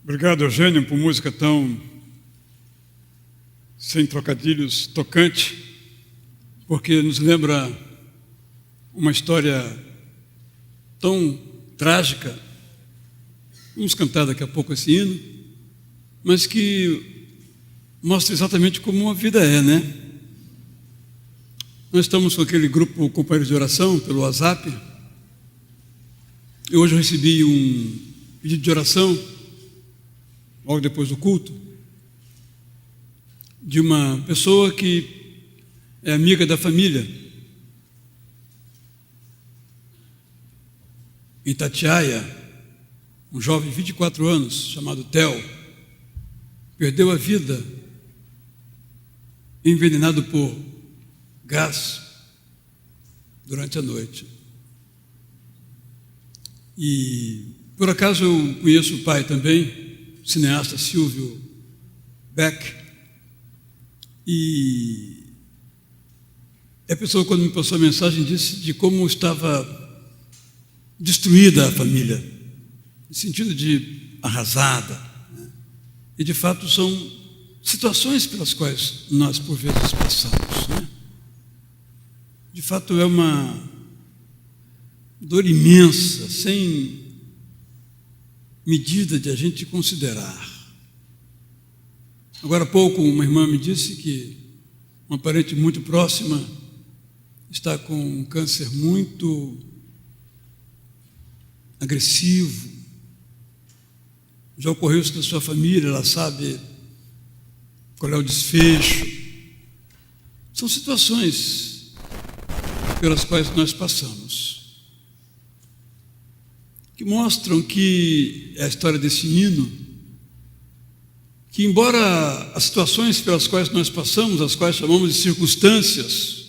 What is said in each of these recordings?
Obrigado, Eugênio, por música tão, sem trocadilhos, tocante, porque nos lembra uma história tão trágica. Vamos cantar daqui a pouco esse hino, mas que mostra exatamente como a vida é, né? Nós estamos com aquele grupo Companheiros de Oração pelo WhatsApp. E hoje eu recebi um pedido de oração, logo depois do culto, de uma pessoa que é amiga da família. Em Itatiaia, um jovem de 24 anos, chamado Theo, perdeu a vida envenenado por gás durante a noite. E, por acaso, eu conheço o pai também, o cineasta Silvio Beck, e a pessoa, quando me passou a mensagem, disse de como estava destruída a família, no sentido de arrasada, né? E, de fato, são situações pelas quais nós, por vezes, passamos, né? De fato, é uma dor imensa, sem medida de a gente considerar. Agora há pouco, uma irmã me disse que uma parente muito próxima está com um câncer muito agressivo. Já ocorreu isso na sua família, ela sabe qual é o desfecho. São situações pelas quais nós passamos, que mostram que é a história desse hino, que embora as situações pelas quais nós passamos, as quais chamamos de circunstâncias,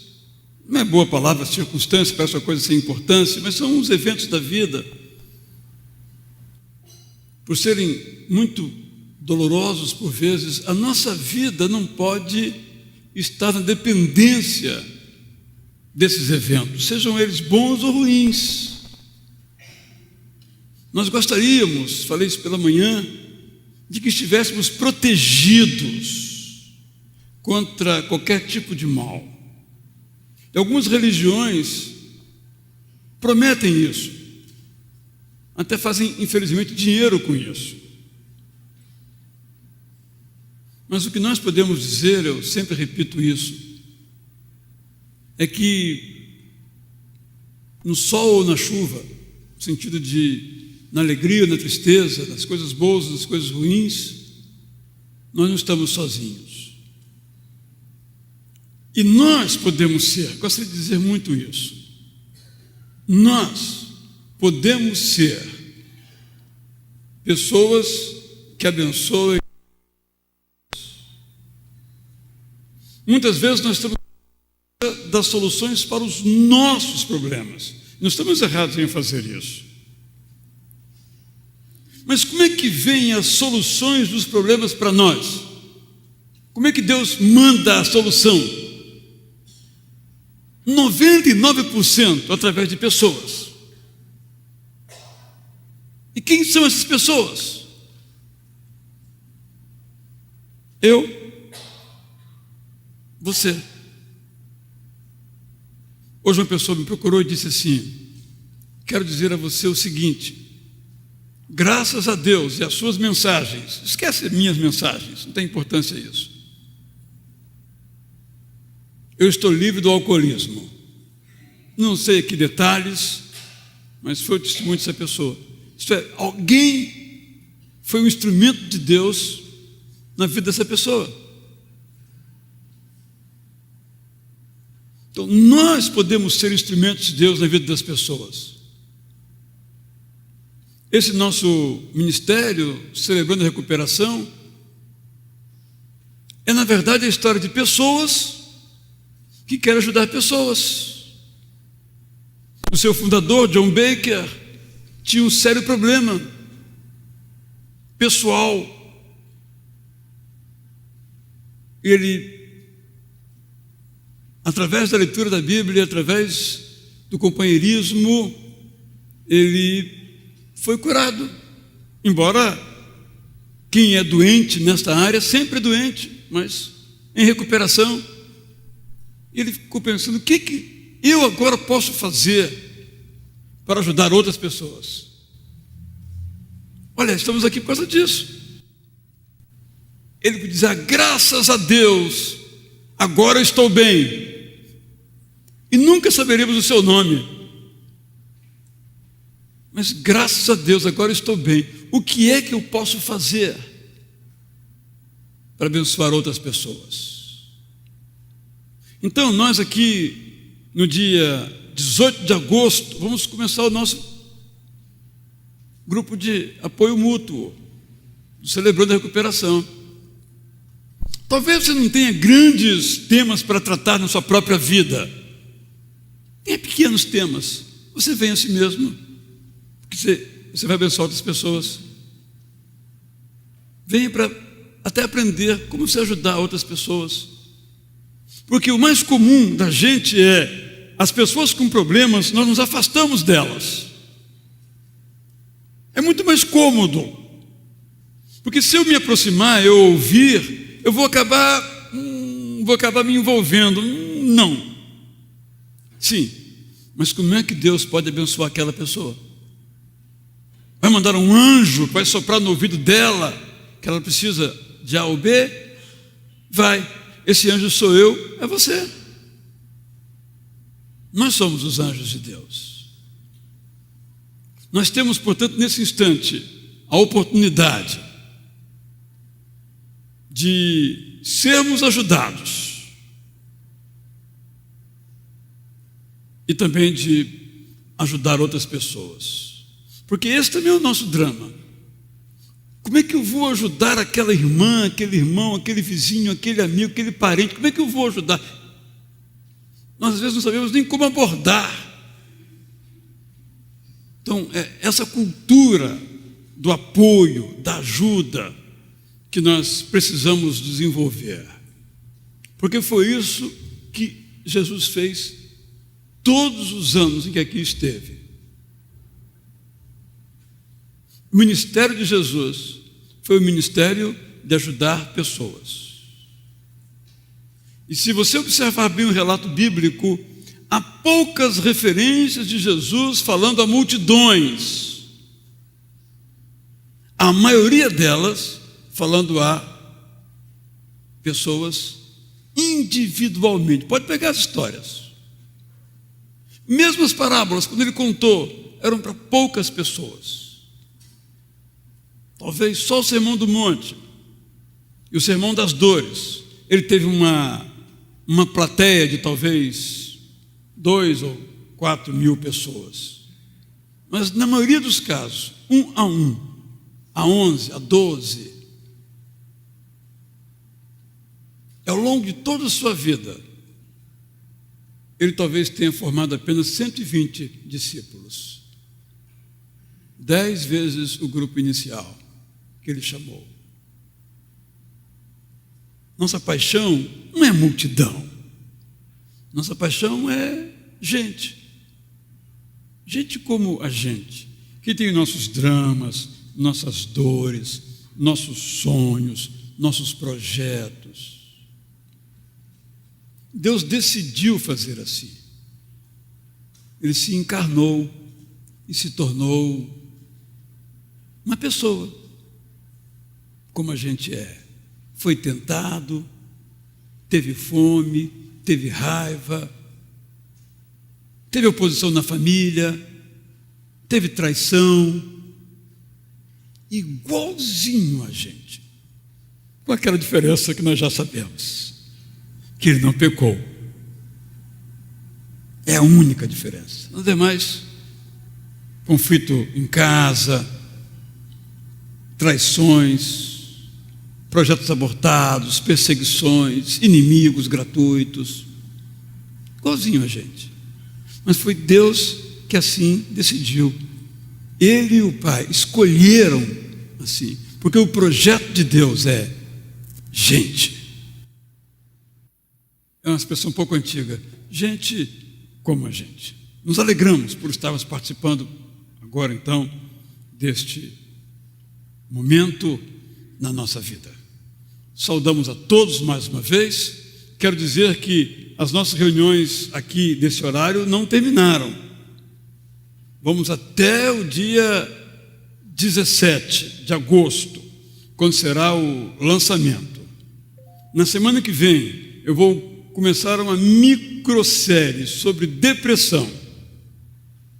não é boa a palavra circunstância, parece uma coisa sem importância, mas são os eventos da vida, por serem muito dolorosos por vezes, a nossa vida não pode estar na dependência desses eventos, sejam eles bons ou ruins. Nós gostaríamos, falei isso pela manhã, de que estivéssemos protegidos contra qualquer tipo de mal. E algumas religiões prometem isso, até fazem, infelizmente, dinheiro com isso. Mas o que nós podemos dizer, eu sempre repito isso, é que no sol ou na chuva, no sentido de na alegria, na tristeza, nas coisas boas, nas coisas ruins, nós não estamos sozinhos. E nós podemos ser, gostaria de dizer muito isso, nós podemos ser pessoas que abençoem. Muitas vezes nós estamos das soluções para os nossos problemas. Não estamos errados em fazer isso. Mas como é que vêm as soluções dos problemas para nós? Como é que Deus manda a solução? 99% através de pessoas. E quem são essas pessoas? Eu, você. Hoje uma pessoa me procurou e disse assim: quero dizer a você o seguinte, graças a Deus e às suas mensagens, esquece minhas mensagens, não tem importância isso, eu estou livre do alcoolismo. Não sei que detalhes, mas foi o testemunho dessa pessoa. Isto é, alguém foi um instrumento de Deus na vida dessa pessoa. Então, nós podemos ser instrumentos de Deus na vida das pessoas. Esse nosso ministério, Celebrando a Recuperação, é, na verdade, a história de pessoas que querem ajudar pessoas. O seu fundador, John Baker, tinha um sério problema pessoal. Ele, através da leitura da Bíblia, através do companheirismo, ele foi curado, embora Quem é doente nesta área sempre é doente, mas em recuperação. Ele ficou pensando: o que eu agora posso fazer para ajudar outras pessoas? Olha, estamos aqui por causa disso. Ele podia dizer: graças a Deus, agora eu estou bem. E nunca saberemos o seu nome. Mas graças a Deus, agora eu estou bem. O que é que eu posso fazer para abençoar outras pessoas? Então, nós aqui, no dia 18 de agosto, vamos começar o nosso grupo de apoio mútuo, celebrando a recuperação. Talvez você não tenha grandes temas para tratar na sua própria vida. Tenha pequenos temas. Você vem a si mesmo, porque você vai abençoar outras pessoas. Venha para até aprender como você ajudar outras pessoas. Porque o mais comum da gente é, as pessoas com problemas, nós nos afastamos delas. É muito mais cômodo. Porque se eu me aproximar, eu ouvir, eu vou acabar me envolvendo. Não. Sim, mas como é que Deus pode abençoar aquela pessoa? Vai mandar um anjo que vai soprar no ouvido dela que ela precisa de A ou B? Vai. Esse anjo sou eu, é você. Nós somos os anjos de Deus. Nós temos, portanto, nesse instante, a oportunidade de sermos ajudados e também de ajudar outras pessoas. Porque esse também é o nosso drama. Como é que eu vou ajudar aquela irmã, aquele irmão, aquele vizinho, aquele amigo, aquele parente? Como é que eu vou ajudar? Nós às vezes não sabemos nem como abordar. Então, é essa cultura do apoio, da ajuda, que nós precisamos desenvolver. Porque foi isso que Jesus fez todos os anos em que aqui esteve. O ministério de Jesus foi o ministério de ajudar pessoas. E se você observar bem o relato bíblico, há poucas referências de Jesus falando a multidões. A maioria delas falando a pessoas individualmente. Pode pegar as histórias. Mesmo as parábolas, quando ele contou, eram para poucas pessoas. Talvez só o Sermão do Monte e o Sermão das Dores, ele teve uma plateia de talvez 2 ou 4 mil pessoas. Mas na maioria dos casos, 1 a 1, a 11, a 12, ao longo de toda a sua vida, ele talvez tenha formado apenas 120 discípulos. 10 vezes o grupo inicial que ele chamou. Nossa paixão não é multidão. Nossa paixão é gente. Gente como a gente, que tem nossos dramas, nossas dores, nossos sonhos, nossos projetos. Deus decidiu fazer assim. Ele se encarnou e se tornou uma pessoa, como a gente é. Foi tentado, teve fome, teve raiva, teve oposição na família, teve traição, igualzinho a gente, com aquela diferença que nós já sabemos, que ele não pecou. É a única diferença. Nos demais, conflito em casa, traições, projetos abortados, perseguições, inimigos gratuitos, igualzinho a gente. Mas foi Deus que assim decidiu. Ele e o Pai escolheram assim, porque o projeto de Deus é gente. É uma expressão um pouco antiga. Gente como a gente. Nos alegramos por estarmos participando agora então deste momento na nossa vida. Saudamos a todos mais uma vez. Quero dizer que as nossas reuniões aqui desse horário não terminaram. Vamos até o dia 17 de agosto, quando será o lançamento. Na semana que vem, eu vou começar uma microsérie sobre depressão.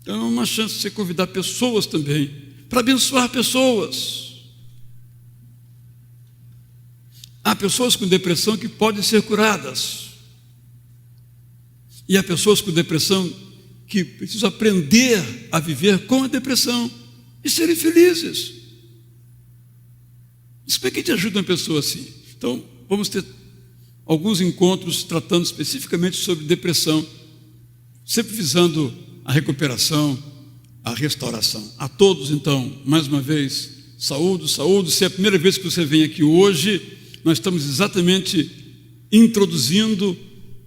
Então é uma chance de você convidar pessoas também, para abençoar pessoas. Há pessoas com depressão que podem ser curadas. E há pessoas com depressão que precisam aprender a viver com a depressão e serem felizes. Isso como é que te ajuda uma pessoa assim? Então, vamos ter alguns encontros tratando especificamente sobre depressão, sempre visando a recuperação, a restauração. A todos, então, mais uma vez, saúdo. Se é a primeira vez que você vem aqui hoje, nós estamos exatamente introduzindo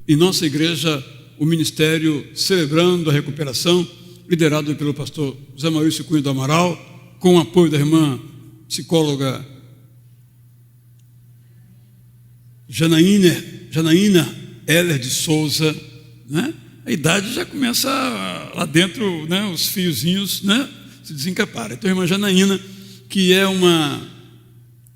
em nossa igreja o ministério Celebrando a Recuperação, liderado pelo pastor José Maurício Cunha do Amaral, com o apoio da irmã psicóloga Janaína Heller de Souza, né? A idade já começa lá dentro, né, os fiozinhos, né, se desencaparem. Então a irmã Janaína, que é uma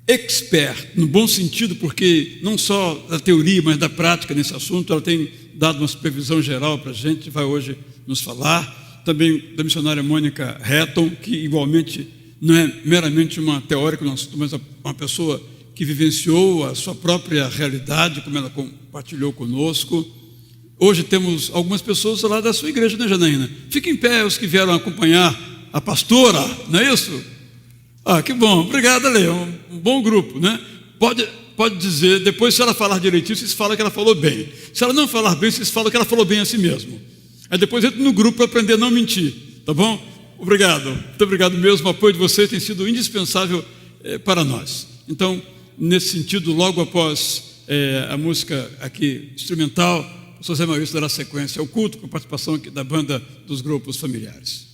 expert, no bom sentido, porque não só da teoria, mas da prática nesse assunto, ela tem dado uma supervisão geral para a gente, vai hoje nos falar. Também da missionária Mônica Hatton, que igualmente não é meramente uma teórica no assunto, mas uma pessoa que vivenciou a sua própria realidade, como ela compartilhou conosco. Hoje temos algumas pessoas lá da sua igreja, né, Janaína? Fiquem em pé os que vieram acompanhar a pastora, não é isso? Ah, que bom, obrigado, Ale, um bom grupo, né? Pode dizer, depois se ela falar direitinho, vocês falam que ela falou bem. Se ela não falar bem, vocês falam que ela falou bem a si mesmo. Aí depois entra no grupo para aprender a não mentir, tá bom? Obrigado, muito obrigado mesmo, o apoio de vocês tem sido indispensável para nós. Então, nesse sentido, logo após a música aqui instrumental, o pastor Zé Maurício dará sequência ao culto com a participação aqui da banda dos grupos familiares.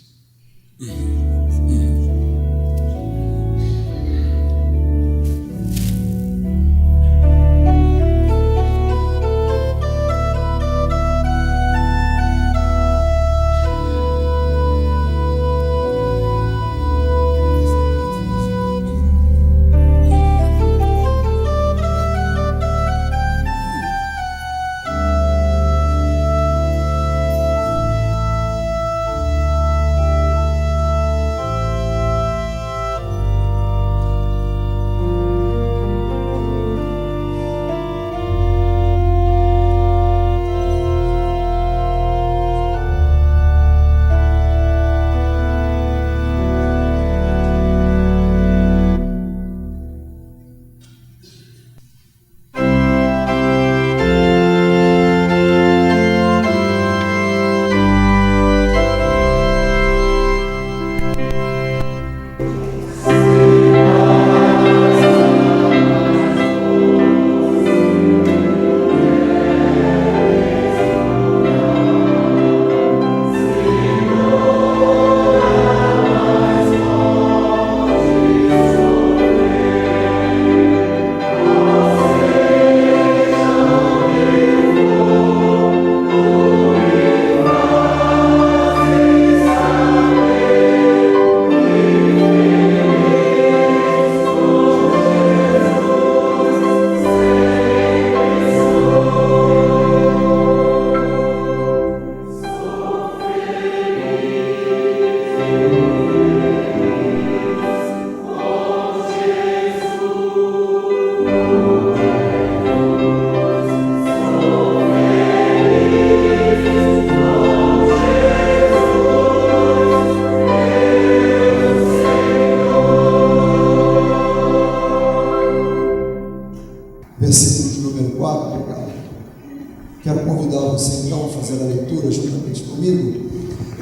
Quero convidar você então a fazer a leitura juntamente comigo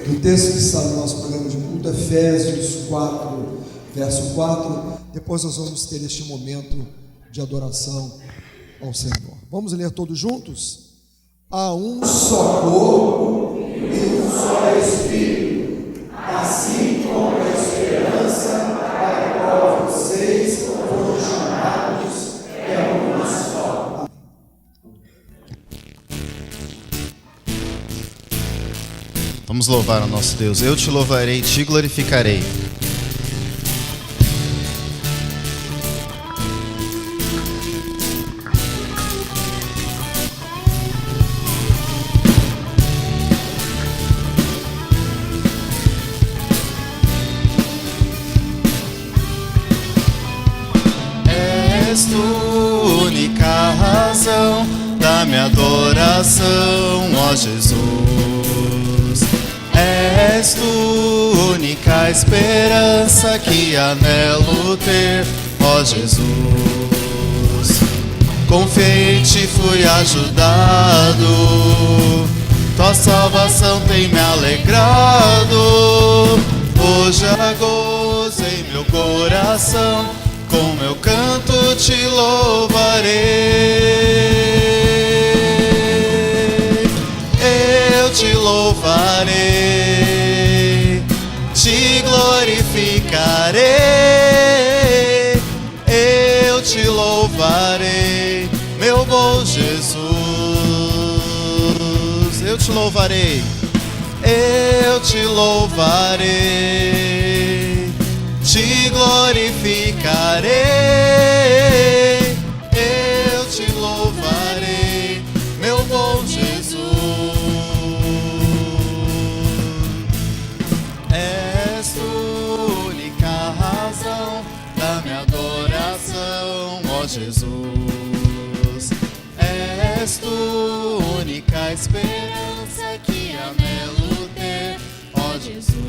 do texto que está no nosso programa de culto, Efésios 4, verso 4. Depois nós vamos ter este momento de adoração ao Senhor. Vamos ler todos juntos? Há um só corpo e um só Espírito, assim como a esperança para a qual vocês foram chamados Vamos louvar o nosso Deus. Eu te louvarei, te glorificarei. És tu, única razão da minha adoração, ó Jesus. És tu, única esperança que anelo ter, ó Jesus. Confiei em ti, fui ajudado, tua salvação tem me alegrado. Hoje há gozo em meu coração, com meu canto te louvarei. Eu te louvarei, te glorificarei. Eu te louvarei, meu bom Jesus. Eu te louvarei, eu te louvarei, te glorificarei. Eu te louvarei, meu bom Jesus. És tu, única razão da minha adoração, ó Jesus. És tu, única esperança que anelo ter, ó Jesus.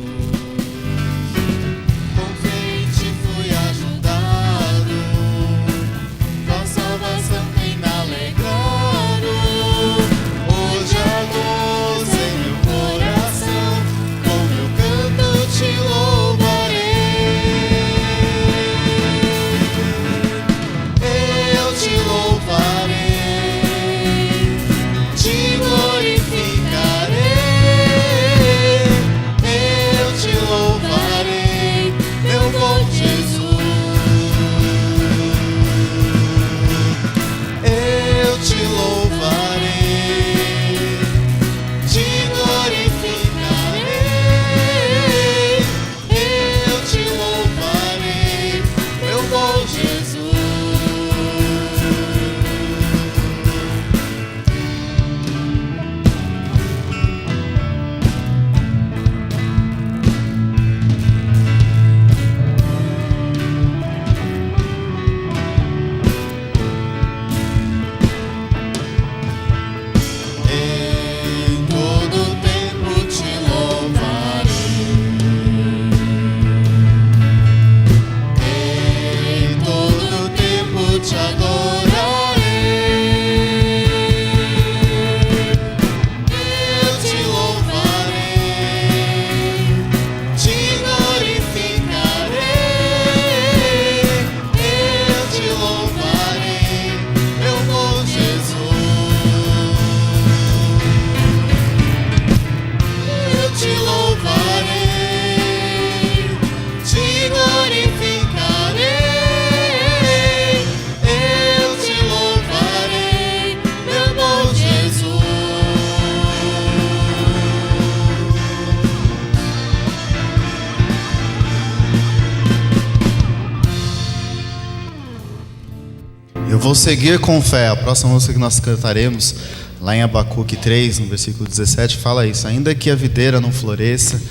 Eu vou seguir com fé. A próxima música que nós cantaremos, lá em Abacuque 3, no versículo 17, fala isso: ainda que a videira não floresça,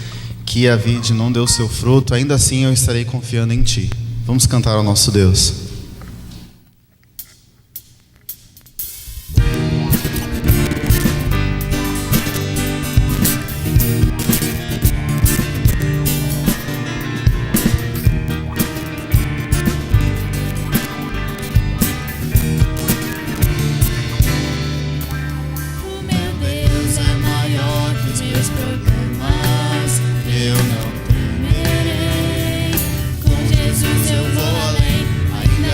que a vide não dê o seu fruto, ainda assim eu estarei confiando em ti. Vamos cantar ao nosso Deus. Com Jesus eu vou além, ainda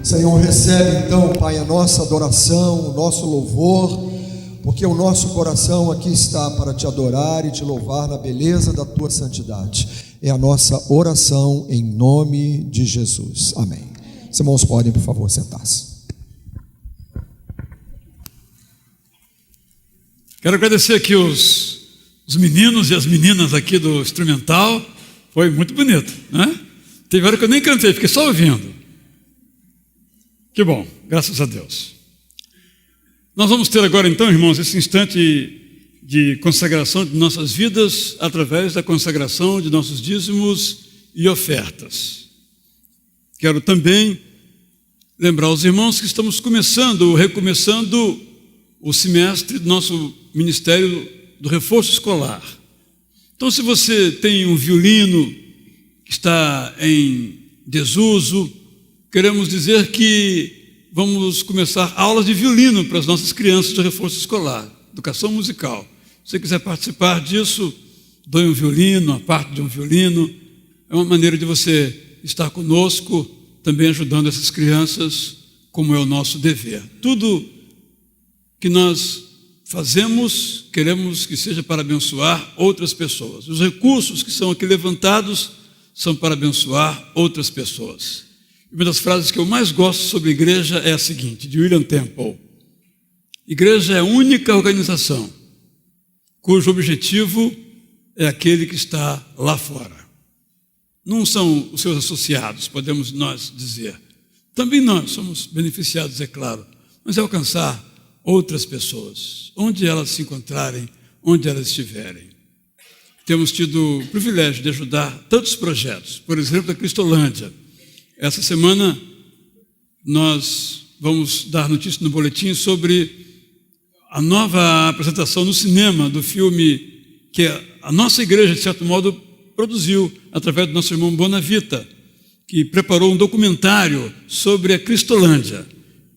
Senhor, recebe então, Pai, a nossa adoração, o nosso louvor, porque o nosso coração aqui está para te adorar e te louvar na beleza da tua santidade. É a nossa oração em nome de Jesus. Amém. Os irmãos podem, por favor, sentar-se. Quero agradecer aqui os meninos e as meninas aqui do instrumental. Foi muito bonito, né? Teve hora que eu nem cantei, fiquei só ouvindo. Que bom, graças a Deus. Nós vamos ter agora então, irmãos, esse instante de consagração de nossas vidas através da consagração de nossos dízimos e ofertas. Quero também lembrar aos irmãos que estamos recomeçando o semestre do nosso Ministério do Reforço Escolar. Então, se você tem um violino que está em desuso, queremos dizer que vamos começar aulas de violino para as nossas crianças de reforço escolar, educação musical. Se você quiser participar disso, doe um violino, a parte de um violino. É uma maneira de você estar conosco, também ajudando essas crianças, como é o nosso dever. Tudo que nós fazemos, queremos que seja para abençoar outras pessoas. Os recursos que são aqui levantados são para abençoar outras pessoas. Uma das frases que eu mais gosto sobre igreja é a seguinte, de William Temple: igreja é a única organização cujo objetivo é aquele que está lá fora. Não são os seus associados, podemos nós dizer. Também nós somos beneficiados, é claro, mas é alcançar outras pessoas, onde elas se encontrarem, onde elas estiverem. Temos tido o privilégio de ajudar tantos projetos, por exemplo, a Cristolândia. Essa semana nós vamos dar notícia no boletim sobre a nova apresentação no cinema do filme que a nossa igreja, de certo modo, produziu através do nosso irmão Bonavita, que preparou um documentário sobre a Cristolândia.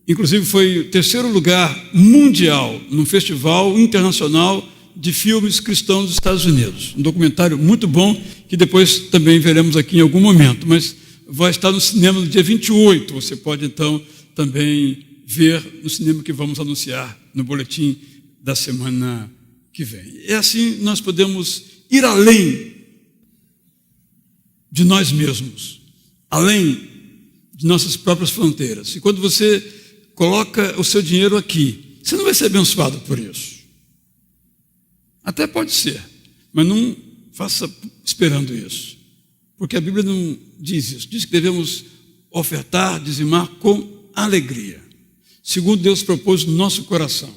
Inclusive foi o 3º lugar mundial num festival internacional de filmes cristãos dos Estados Unidos. Um documentário muito bom que depois também veremos aqui em algum momento, mas vai estar no cinema no dia 28. Você pode, então, também ver no cinema que vamos anunciar no boletim da semana que vem. É assim nós podemos ir além de nós mesmos, além de nossas próprias fronteiras. E quando você coloca o seu dinheiro aqui, você não vai ser abençoado por isso. Até pode ser, mas não faça esperando isso. Porque a Bíblia não diz isso. Diz que devemos ofertar, dizimar com alegria, segundo Deus propôs no nosso coração.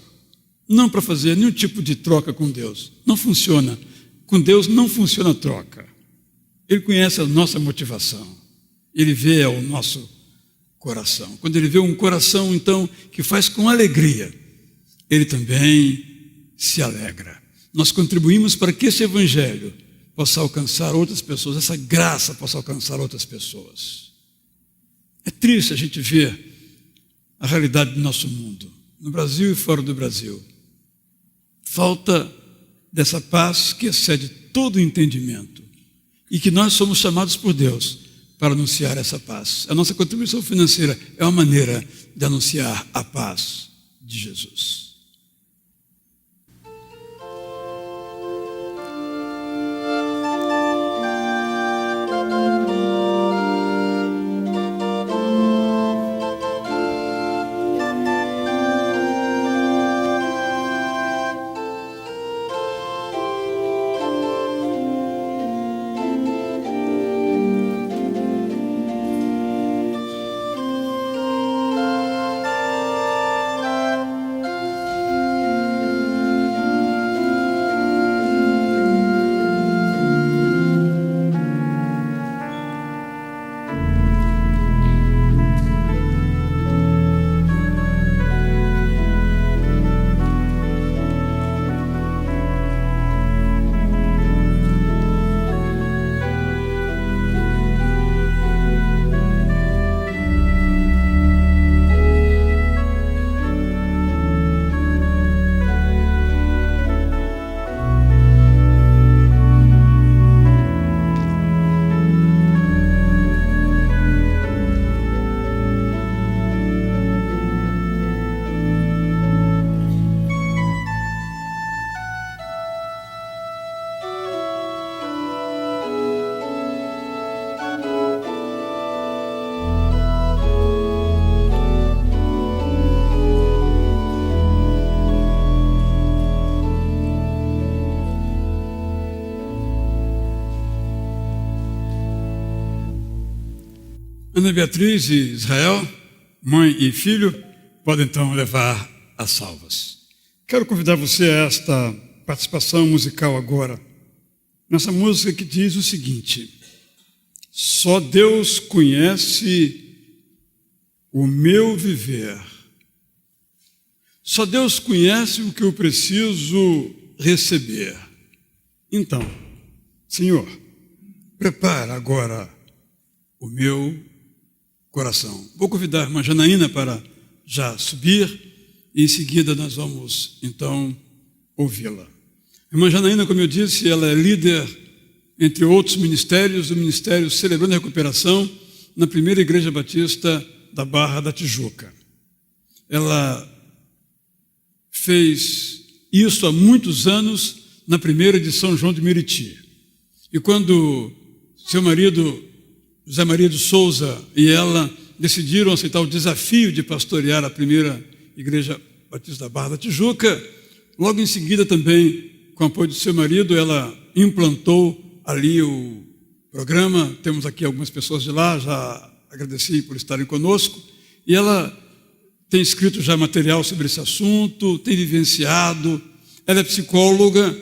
Não para fazer nenhum tipo de troca com Deus. Não funciona. Com Deus não funciona a troca. Ele conhece a nossa motivação. Ele vê o nosso coração. Quando ele vê um coração, então, que faz com alegria, ele também se alegra. Nós contribuímos para que esse evangelho possa alcançar outras pessoas, essa graça possa alcançar outras pessoas. É triste a gente ver a realidade do nosso mundo, no Brasil e fora do Brasil. Falta dessa paz que excede todo o entendimento e que nós somos chamados por Deus para anunciar essa paz. A nossa contribuição financeira é uma maneira de anunciar a paz de Jesus. Ana Beatriz e Israel, mãe e filho, podem então levar as salvas. Quero convidar você a esta participação musical agora, nessa música que diz o seguinte: só Deus conhece o meu viver. Só Deus conhece o que eu preciso receber. Então, Senhor, prepara agora o meu coração. Vou convidar a irmã Janaína para já subir e em seguida nós vamos então ouvi-la. A irmã Janaína, como eu disse, ela é líder, entre outros ministérios, do Ministério Celebrando a Recuperação na primeira Igreja Batista da Barra da Tijuca. Ela fez isso há muitos anos na primeira de São João de Meriti. E quando seu marido, José Maria de Souza, e ela decidiram aceitar o desafio de pastorear a primeira Igreja Batista da Barra da Tijuca, logo em seguida também, com o apoio do seu marido, ela implantou ali o programa. Temos aqui algumas pessoas de lá, já agradeci por estarem conosco, e ela tem escrito já material sobre esse assunto, tem vivenciado, ela é psicóloga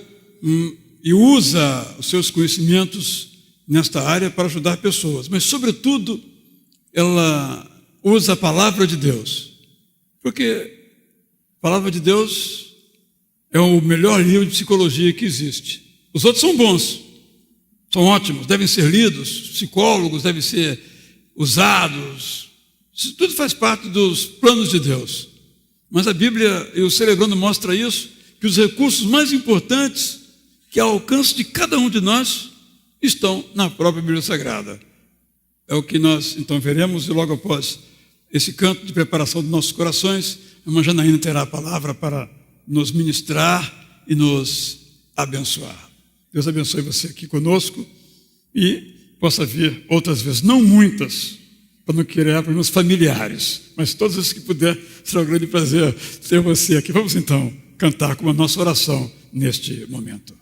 e usa os seus conhecimentos nesta área para ajudar pessoas, mas sobretudo ela usa a palavra de Deus, porque a palavra de Deus é o melhor livro de psicologia que existe. Os outros são bons, são ótimos, devem ser lidos, psicólogos devem ser usados, isso tudo faz parte dos planos de Deus. Mas a Bíblia e o Celebrando mostra isso, que os recursos mais importantes que ao alcance de cada um de nós estão na própria Bíblia Sagrada. É o que nós então veremos, e logo após esse canto de preparação dos nossos corações, a irmã Janaína terá a palavra para nos ministrar e nos abençoar. Deus abençoe você aqui conosco e possa vir outras vezes, não muitas, para não criar problemas familiares, mas todas as que puder, será um grande prazer ter você aqui. Vamos então cantar com a nossa oração neste momento.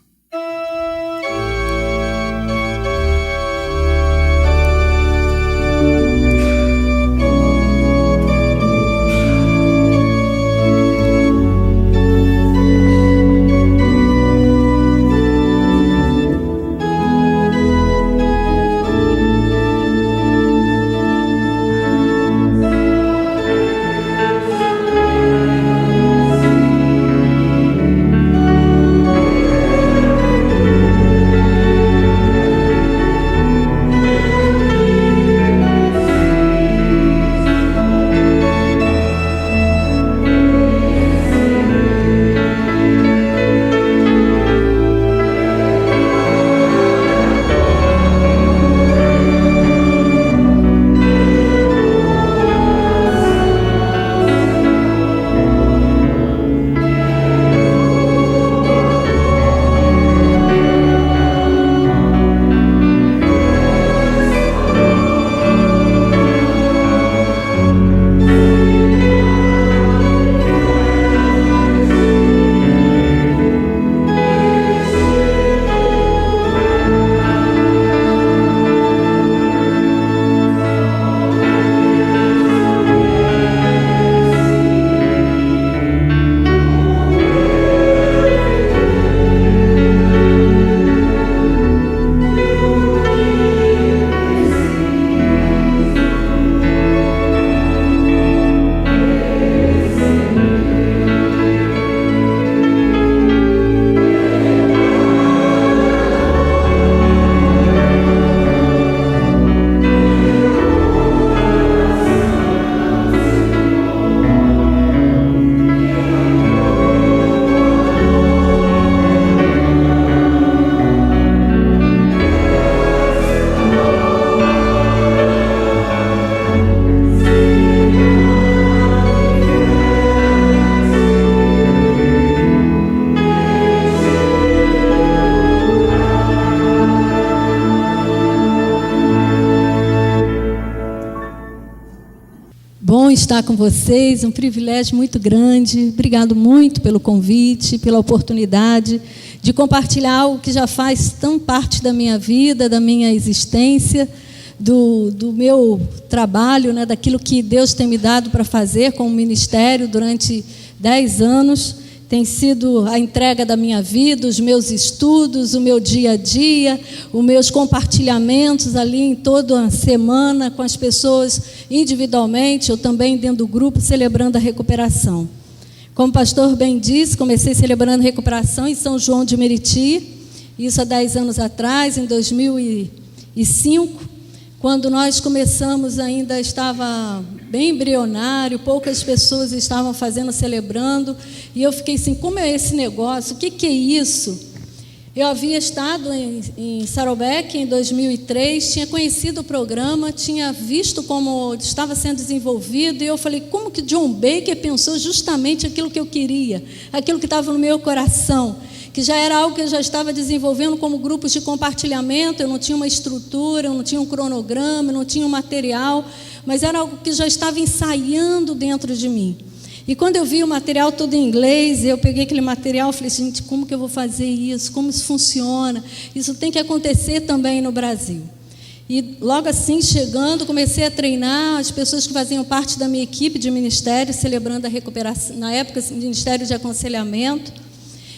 Bom estar com vocês, um privilégio muito grande. Obrigado muito pelo convite, pela oportunidade de compartilhar algo que já faz tão parte da minha vida, da minha existência, do meu trabalho, né, daquilo que Deus tem me dado para fazer com o ministério durante 10 anos. Tem sido a entrega da minha vida, os meus estudos, o meu dia a dia, os meus compartilhamentos ali em toda a semana com as pessoas individualmente, ou também dentro do grupo, celebrando a recuperação. Como o pastor bem disse, comecei celebrando a recuperação em São João de Meriti, isso há 10 anos atrás, em 2005. Quando nós começamos, ainda estava bem embrionário, poucas pessoas estavam fazendo, celebrando, e eu fiquei assim, como é esse negócio? O que é isso? Eu havia estado em Saddleback em 2003, tinha conhecido o programa, tinha visto como estava sendo desenvolvido, e eu falei, como que John Baker pensou justamente aquilo que eu queria, aquilo que estava no meu coração, que já era algo que eu já estava desenvolvendo como grupos de compartilhamento. Eu não tinha uma estrutura, eu não tinha um cronograma, eu não tinha um material, mas era algo que já estava ensaiando dentro de mim. E quando eu vi o material todo em inglês, eu peguei aquele material e falei, gente, como que eu vou fazer isso? Como isso funciona? Isso tem que acontecer também no Brasil. E logo assim, chegando, comecei a treinar as pessoas que faziam parte da minha equipe de ministério, celebrando a recuperação, na época, Ministério de Aconselhamento.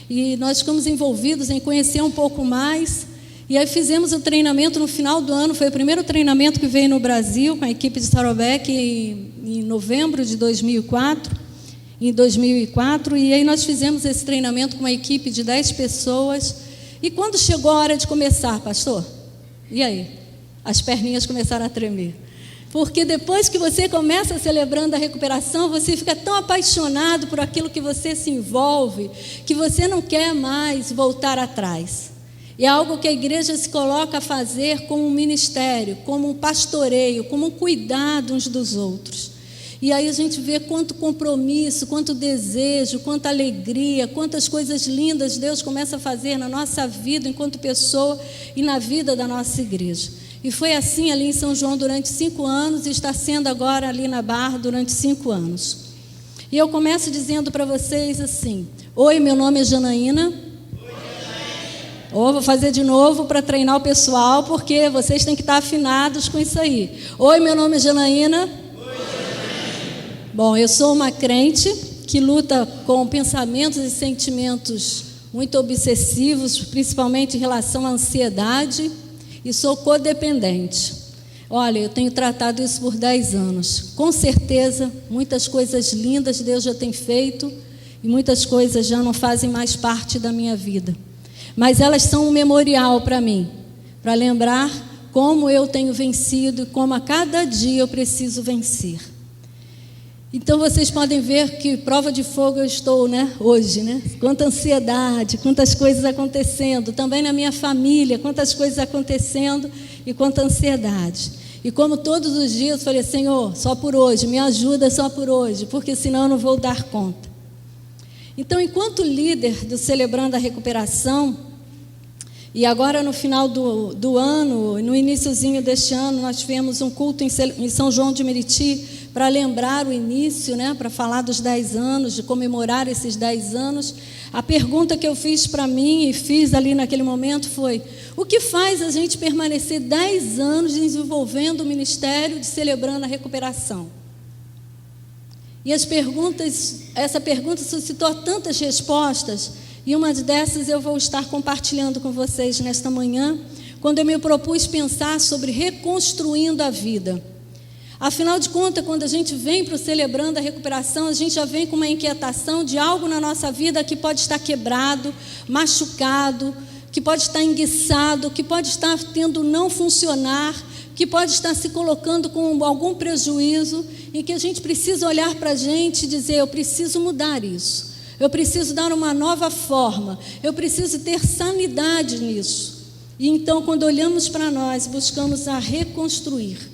E nós ficamos envolvidos em conhecer um pouco mais. E aí fizemos o treinamento no final do ano. Foi o primeiro treinamento que veio no Brasil, com a equipe de Saddleback, em novembro de 2004. Em 2004. E aí nós fizemos esse treinamento com uma equipe de 10 pessoas. E quando chegou a hora de começar, pastor? E aí? As perninhas começaram a tremer. Porque depois que você começa celebrando a recuperação, você fica tão apaixonado por aquilo que você se envolve, que você não quer mais voltar atrás. E é algo que a igreja se coloca a fazer como um ministério, como um pastoreio, como um cuidado uns dos outros. E aí a gente vê quanto compromisso, quanto desejo, quanta alegria, quantas coisas lindas Deus começa a fazer na nossa vida enquanto pessoa e na vida da nossa igreja. E foi assim ali em São João durante 5 anos, e está sendo agora ali na Barra durante 5 anos. E eu começo dizendo para vocês assim, oi, meu nome é Janaína. Vou fazer de novo para treinar o pessoal, porque vocês têm que estar afinados com isso aí. Oi, meu nome é Janaína. Bom, eu sou uma crente que luta com pensamentos e sentimentos muito obsessivos, principalmente em relação à ansiedade, e sou codependente. Olha, eu tenho tratado isso por 10 anos. Com certeza, muitas coisas lindas Deus já tem feito e muitas coisas já não fazem mais parte da minha vida. Mas elas são um memorial para mim, para lembrar como eu tenho vencido e como a cada dia eu preciso vencer. Então vocês podem ver que prova de fogo eu estou, hoje, Quanta ansiedade, quantas coisas acontecendo, também na minha família, quantas coisas acontecendo e quanta ansiedade. E como todos os dias eu falei, Senhor, só por hoje, me ajuda só por hoje, porque senão eu não vou dar conta. Então, enquanto líder do Celebrando a Recuperação, e agora no final do ano, no iniciozinho deste ano, nós tivemos um culto em São João de Meriti, para lembrar o início, para falar dos 10 anos, de comemorar esses 10 anos. A pergunta que eu fiz para mim e fiz ali naquele momento foi, o que faz a gente permanecer 10 anos desenvolvendo o ministério de Celebrando a Recuperação? E essa pergunta suscitou tantas respostas, e uma dessas eu vou estar compartilhando com vocês nesta manhã, quando eu me propus pensar sobre reconstruindo a vida. Afinal de contas, quando a gente vem para o Celebrando a Recuperação, a gente já vem com uma inquietação de algo na nossa vida que pode estar quebrado, machucado, que pode estar enguiçado, que pode estar tendo não funcionar, que pode estar se colocando com algum prejuízo, e que a gente precisa olhar para a gente e dizer, eu preciso mudar isso, eu preciso dar uma nova forma, eu preciso ter sanidade nisso. E então, quando olhamos para nós, buscamos a reconstruir.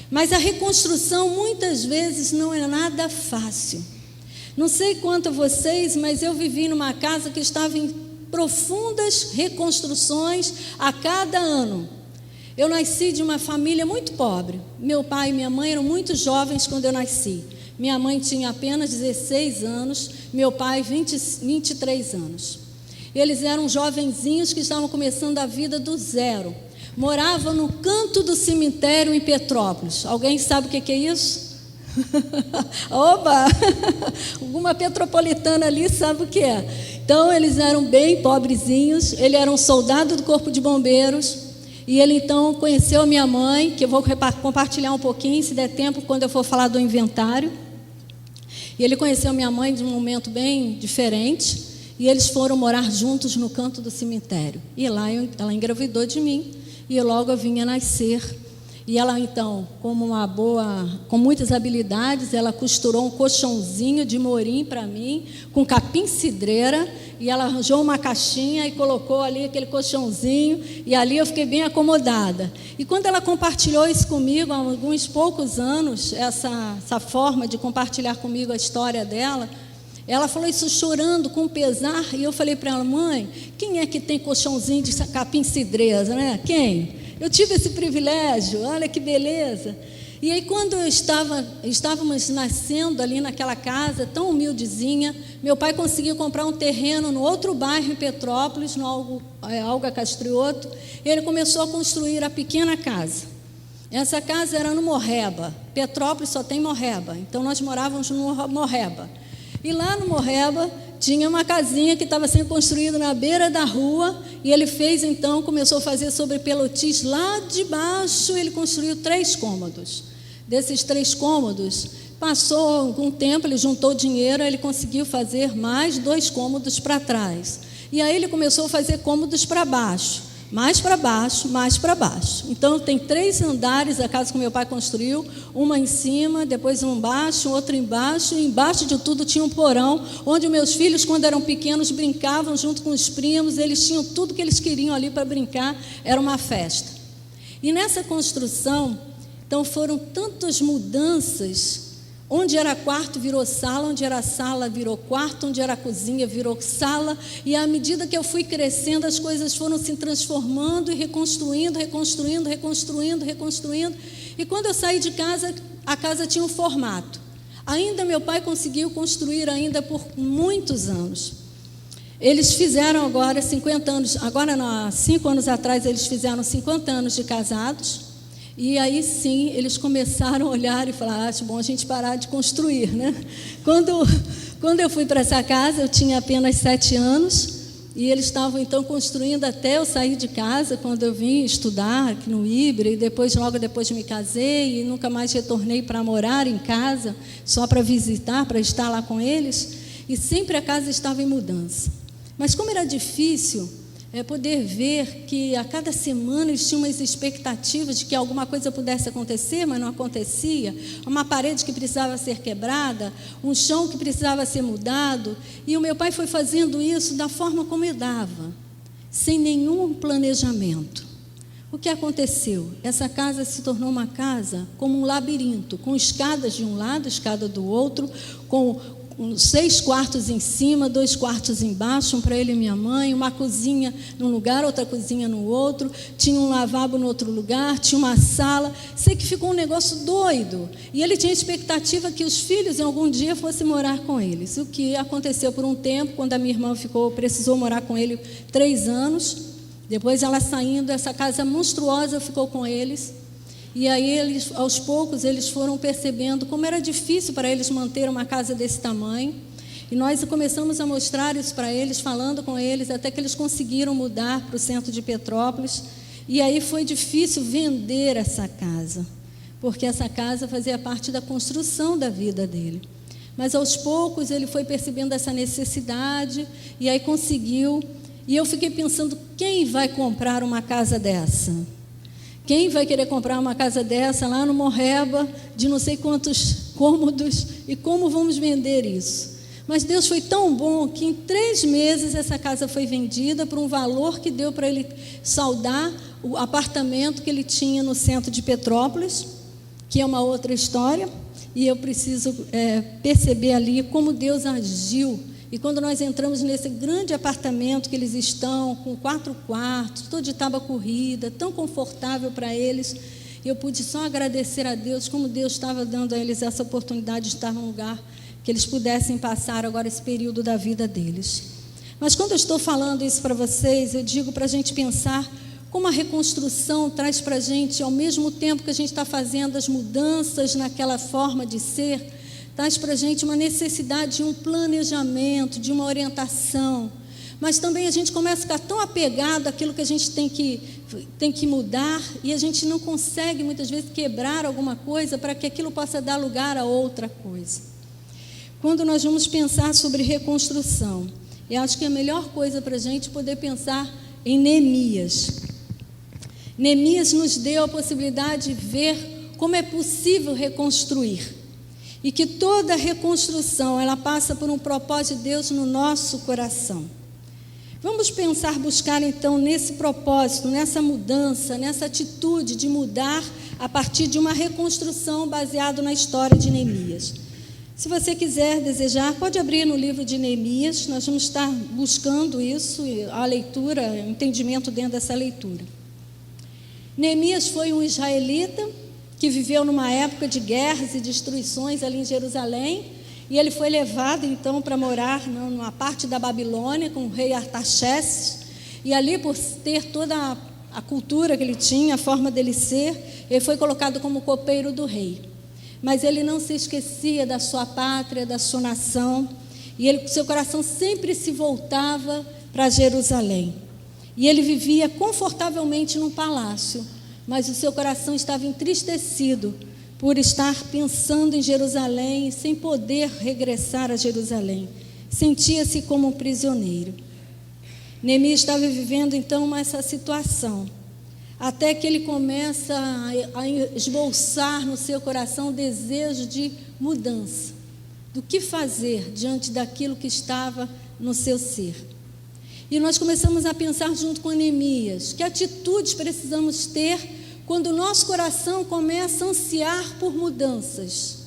Mas a reconstrução muitas vezes não é nada fácil. Não sei quanto a vocês, mas eu vivi numa casa que estava em profundas reconstruções a cada ano. Eu nasci de uma família muito pobre. Meu pai e minha mãe eram muito jovens quando eu nasci. Minha mãe tinha apenas 16 anos, meu pai 23 anos. Eles eram jovenzinhos que estavam começando a vida do zero. morava no canto do cemitério em Petrópolis. Alguém sabe o que é isso? Oba! Alguma petropolitana ali sabe o que é. Então, eles eram bem pobrezinhos. Ele era um soldado do Corpo de Bombeiros. E ele, então, conheceu a minha mãe, que eu vou compartilhar um pouquinho, se der tempo, quando eu for falar do inventário. E ele conheceu a minha mãe de um momento bem diferente. E eles foram morar juntos no canto do cemitério. E lá ela engravidou de mim. E logo eu vinha nascer. E ela, então, com muitas habilidades, ela costurou um colchãozinho de morim para mim, com capim cidreira, e ela arranjou uma caixinha e colocou ali aquele colchãozinho, e ali eu fiquei bem acomodada. E quando ela compartilhou isso comigo, há alguns poucos anos, essa forma de compartilhar comigo a história dela, ela falou isso chorando, com pesar, e eu falei para ela: mãe, quem é que tem colchãozinho de capim cidreira, né? Quem? Eu tive esse privilégio, olha que beleza. E aí, quando estávamos nascendo ali naquela casa, tão humildezinha, meu pai conseguiu comprar um terreno no outro bairro, em Petrópolis, no Alga Castrioto. Ele começou a construir a pequena casa. Essa casa era no Morreba. Petrópolis só tem Morreba, então nós morávamos no Morreba. E lá no Morreba tinha uma casinha que estava sendo construída na beira da rua, e ele fez, então, começou a fazer sobre pelotis. Lá de baixo ele construiu 3 cômodos. Desses 3 cômodos, passou algum tempo, ele juntou dinheiro, ele conseguiu fazer mais 2 cômodos para trás. E aí ele começou a fazer cômodos para baixo, mais para baixo, mais para baixo. Então tem 3 andares a casa que meu pai construiu, uma em cima, depois um embaixo, outro embaixo, e embaixo de tudo tinha um porão, onde meus filhos, quando eram pequenos, brincavam junto com os primos. Eles tinham tudo que eles queriam ali para brincar, era uma festa. E nessa construção, então, foram tantas mudanças. Onde era quarto virou sala, onde era sala virou quarto, onde era cozinha virou sala. E à medida que eu fui crescendo, as coisas foram se transformando e reconstruindo. E quando eu saí de casa, a casa tinha um formato. Ainda meu pai conseguiu construir ainda por muitos anos. Eles fizeram agora 50 anos, agora há 5 anos atrás eles fizeram 50 anos de casados. E aí sim, eles começaram a olhar e falar: acho bom a gente parar de construir, né? Quando eu fui para essa casa, eu tinha apenas 7 anos, e eles estavam então construindo até eu sair de casa, quando eu vim estudar aqui no Ibra, e logo depois me casei, e nunca mais retornei para morar em casa, só para visitar, para estar lá com eles, e sempre a casa estava em mudança. Mas como era difícil poder ver que a cada semana eles tinham umas expectativas de que alguma coisa pudesse acontecer, mas não acontecia. Uma parede que precisava ser quebrada, um chão que precisava ser mudado. E o meu pai foi fazendo isso da forma como eu dava, sem nenhum planejamento. O que aconteceu? Essa casa se tornou uma casa como um labirinto, com escadas de um lado, escada do outro, com 6 quartos em cima, 2 quartos embaixo, um para ele e minha mãe, uma cozinha num lugar, outra cozinha no outro, tinha um lavabo no outro lugar, tinha uma sala. Sei que ficou um negócio doido. E ele tinha expectativa que os filhos em algum dia fossem morar com eles. O que aconteceu por um tempo, quando a minha irmã precisou morar com ele 3 anos. Depois ela saindo, essa casa monstruosa ficou com eles. E aí, aos poucos, eles foram percebendo como era difícil para eles manter uma casa desse tamanho. E nós começamos a mostrar isso para eles, falando com eles, até que eles conseguiram mudar para o centro de Petrópolis. E aí foi difícil vender essa casa, porque essa casa fazia parte da construção da vida dele. Mas, aos poucos, ele foi percebendo essa necessidade, e aí conseguiu. E eu fiquei pensando: quem vai comprar uma casa dessa? Quem vai querer comprar uma casa dessa lá no Morreba, de não sei quantos cômodos, e como vamos vender isso? Mas Deus foi tão bom que em 3 meses essa casa foi vendida por um valor que deu para ele saldar o apartamento que ele tinha no centro de Petrópolis, que é uma outra história, e eu preciso perceber ali como Deus agiu. E quando nós entramos nesse grande apartamento que eles estão, com 4 quartos, todo de tábua corrida, tão confortável para eles, eu pude só agradecer a Deus, como Deus estava dando a eles essa oportunidade de estar num lugar que eles pudessem passar agora esse período da vida deles. Mas quando eu estou falando isso para vocês, eu digo para a gente pensar como a reconstrução traz para a gente, ao mesmo tempo que a gente está fazendo as mudanças naquela forma de ser, traz para a gente uma necessidade de um planejamento, de uma orientação. Mas também a gente começa a ficar tão apegado àquilo que a gente tem que mudar, e a gente não consegue, muitas vezes, quebrar alguma coisa para que aquilo possa dar lugar a outra coisa. Quando nós vamos pensar sobre reconstrução, eu acho que a melhor coisa para a gente poder pensar em Neemias. Neemias nos deu a possibilidade de ver como é possível reconstruir, e que toda reconstrução ela passa por um propósito de Deus no nosso coração. Vamos buscar então nesse propósito, nessa mudança, nessa atitude de mudar a partir de uma reconstrução baseada na história de Neemias. Se você quiser, desejar, pode abrir no livro de Neemias, nós vamos estar buscando isso, a leitura, o entendimento dentro dessa leitura. Neemias foi um israelita que viveu numa época de guerras e destruições ali em Jerusalém, e ele foi levado então para morar numa parte da Babilônia com o rei Artaxerxes, e ali, por ter toda a cultura que ele tinha, a forma dele ser, ele foi colocado como copeiro do rei. Mas ele não se esquecia da sua pátria, da sua nação, e seu coração sempre se voltava para Jerusalém. E ele vivia confortavelmente num palácio, mas o seu coração estava entristecido por estar pensando em Jerusalém, sem poder regressar a Jerusalém. Sentia-se como um prisioneiro. Neemias estava vivendo então essa situação, até que ele começa a esboçar no seu coração o desejo de mudança, do que fazer diante daquilo que estava no seu ser. E nós começamos a pensar junto com Neemias, que atitudes precisamos ter quando o nosso coração começa a ansiar por mudanças,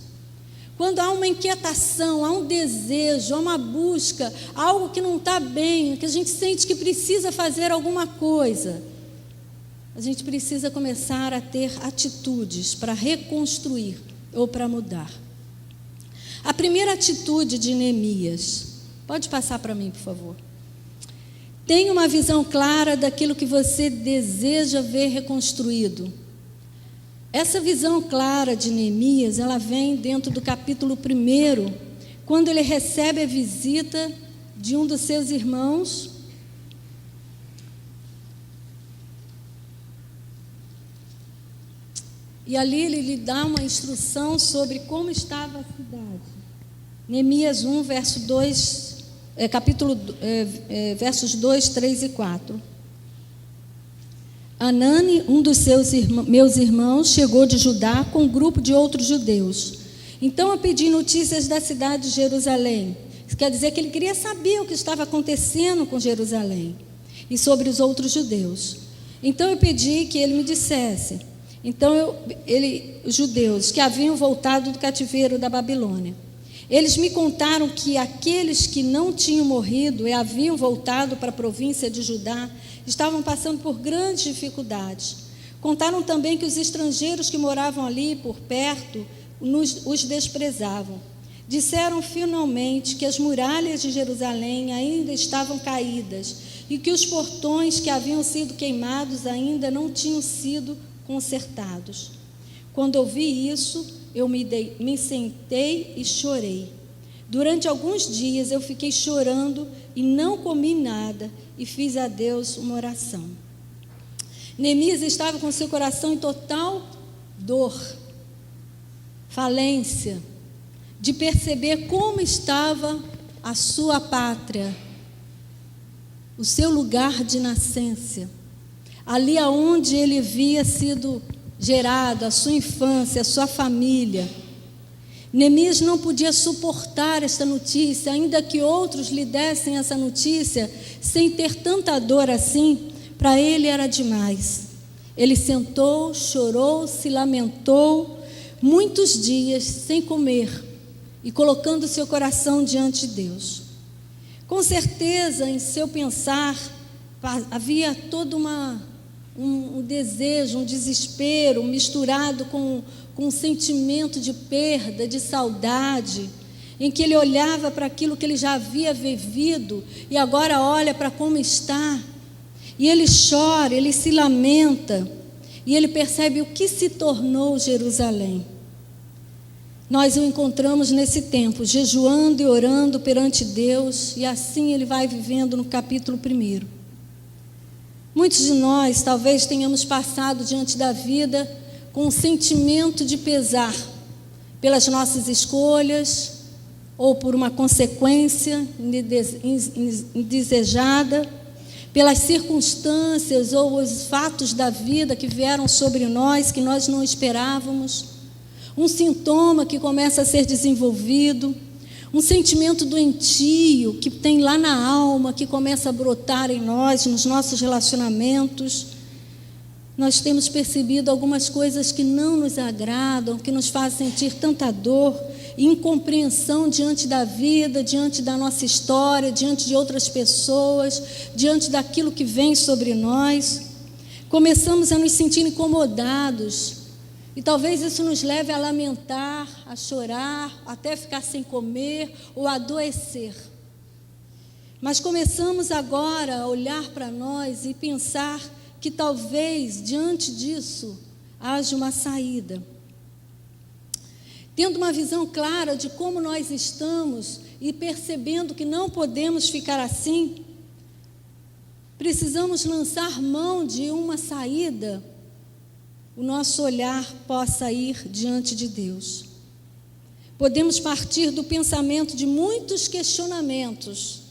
quando há uma inquietação, há um desejo, há uma busca, algo que não está bem, que a gente sente que precisa fazer alguma coisa, a gente precisa começar a ter atitudes para reconstruir ou para mudar. A primeira atitude de Neemias, pode passar para mim, por favor. Tenha uma visão clara daquilo que você deseja ver reconstruído. Essa visão clara de Neemias, ela vem dentro do capítulo 1, quando ele recebe a visita de um dos seus irmãos. E ali ele lhe dá uma instrução sobre como estava a cidade. Neemias 1, verso 2, versos 2, 3 e 4. Anani, um dos meus irmãos, chegou de Judá com um grupo de outros judeus. Então eu pedi notícias da cidade de Jerusalém. Isso quer dizer que ele queria saber o que estava acontecendo com Jerusalém e sobre os outros judeus. Então eu pedi que ele me dissesse. Então os judeus que haviam voltado do cativeiro da Babilônia. Eles me contaram que aqueles que não tinham morrido e haviam voltado para a província de Judá estavam passando por grandes dificuldades. Contaram também que os estrangeiros que moravam ali por perto os desprezavam. Disseram finalmente que as muralhas de Jerusalém ainda estavam caídas e que os portões que haviam sido queimados ainda não tinham sido consertados. Quando ouvi isso, eu me sentei e chorei. Durante alguns dias eu fiquei chorando e não comi nada e fiz a Deus uma oração. Neemias estava com seu coração em total dor, falência, de perceber como estava a sua pátria, o seu lugar de nascença, ali aonde ele havia sido gerado, a sua infância, a sua família. Neemias não podia suportar esta notícia, ainda que outros lhe dessem essa notícia, sem ter tanta dor assim, para ele era demais. Ele sentou, chorou, se lamentou, muitos dias sem comer, e colocando seu coração diante de Deus. Com certeza, em seu pensar, havia todo um desejo, um desespero, misturado com um sentimento de perda, de saudade, em que ele olhava para aquilo que ele já havia vivido e agora olha para como está. E ele chora, ele se lamenta, e ele percebe o que se tornou Jerusalém. Nós o encontramos nesse tempo, jejuando e orando perante Deus, e assim ele vai vivendo no capítulo 1. Muitos de nós talvez tenhamos passado diante da vida com um sentimento de pesar pelas nossas escolhas, ou por uma consequência indesejada, pelas circunstâncias ou os fatos da vida que vieram sobre nós, que nós não esperávamos, um sintoma que começa a ser desenvolvido, um sentimento doentio que tem lá na alma, que começa a brotar em nós, nos nossos relacionamentos. Nós temos percebido algumas coisas que não nos agradam, que nos fazem sentir tanta dor e incompreensão diante da vida, diante da nossa história, diante de outras pessoas, diante daquilo que vem sobre nós. Começamos a nos sentir incomodados, e talvez isso nos leve a lamentar, a chorar, até ficar sem comer ou a adoecer. Mas começamos agora a olhar para nós e pensar que talvez diante disso haja uma saída. Tendo uma visão clara de como nós estamos e percebendo que não podemos ficar assim, precisamos lançar mão de uma saída, o nosso olhar possa ir diante de Deus. Podemos partir do pensamento de muitos questionamentos,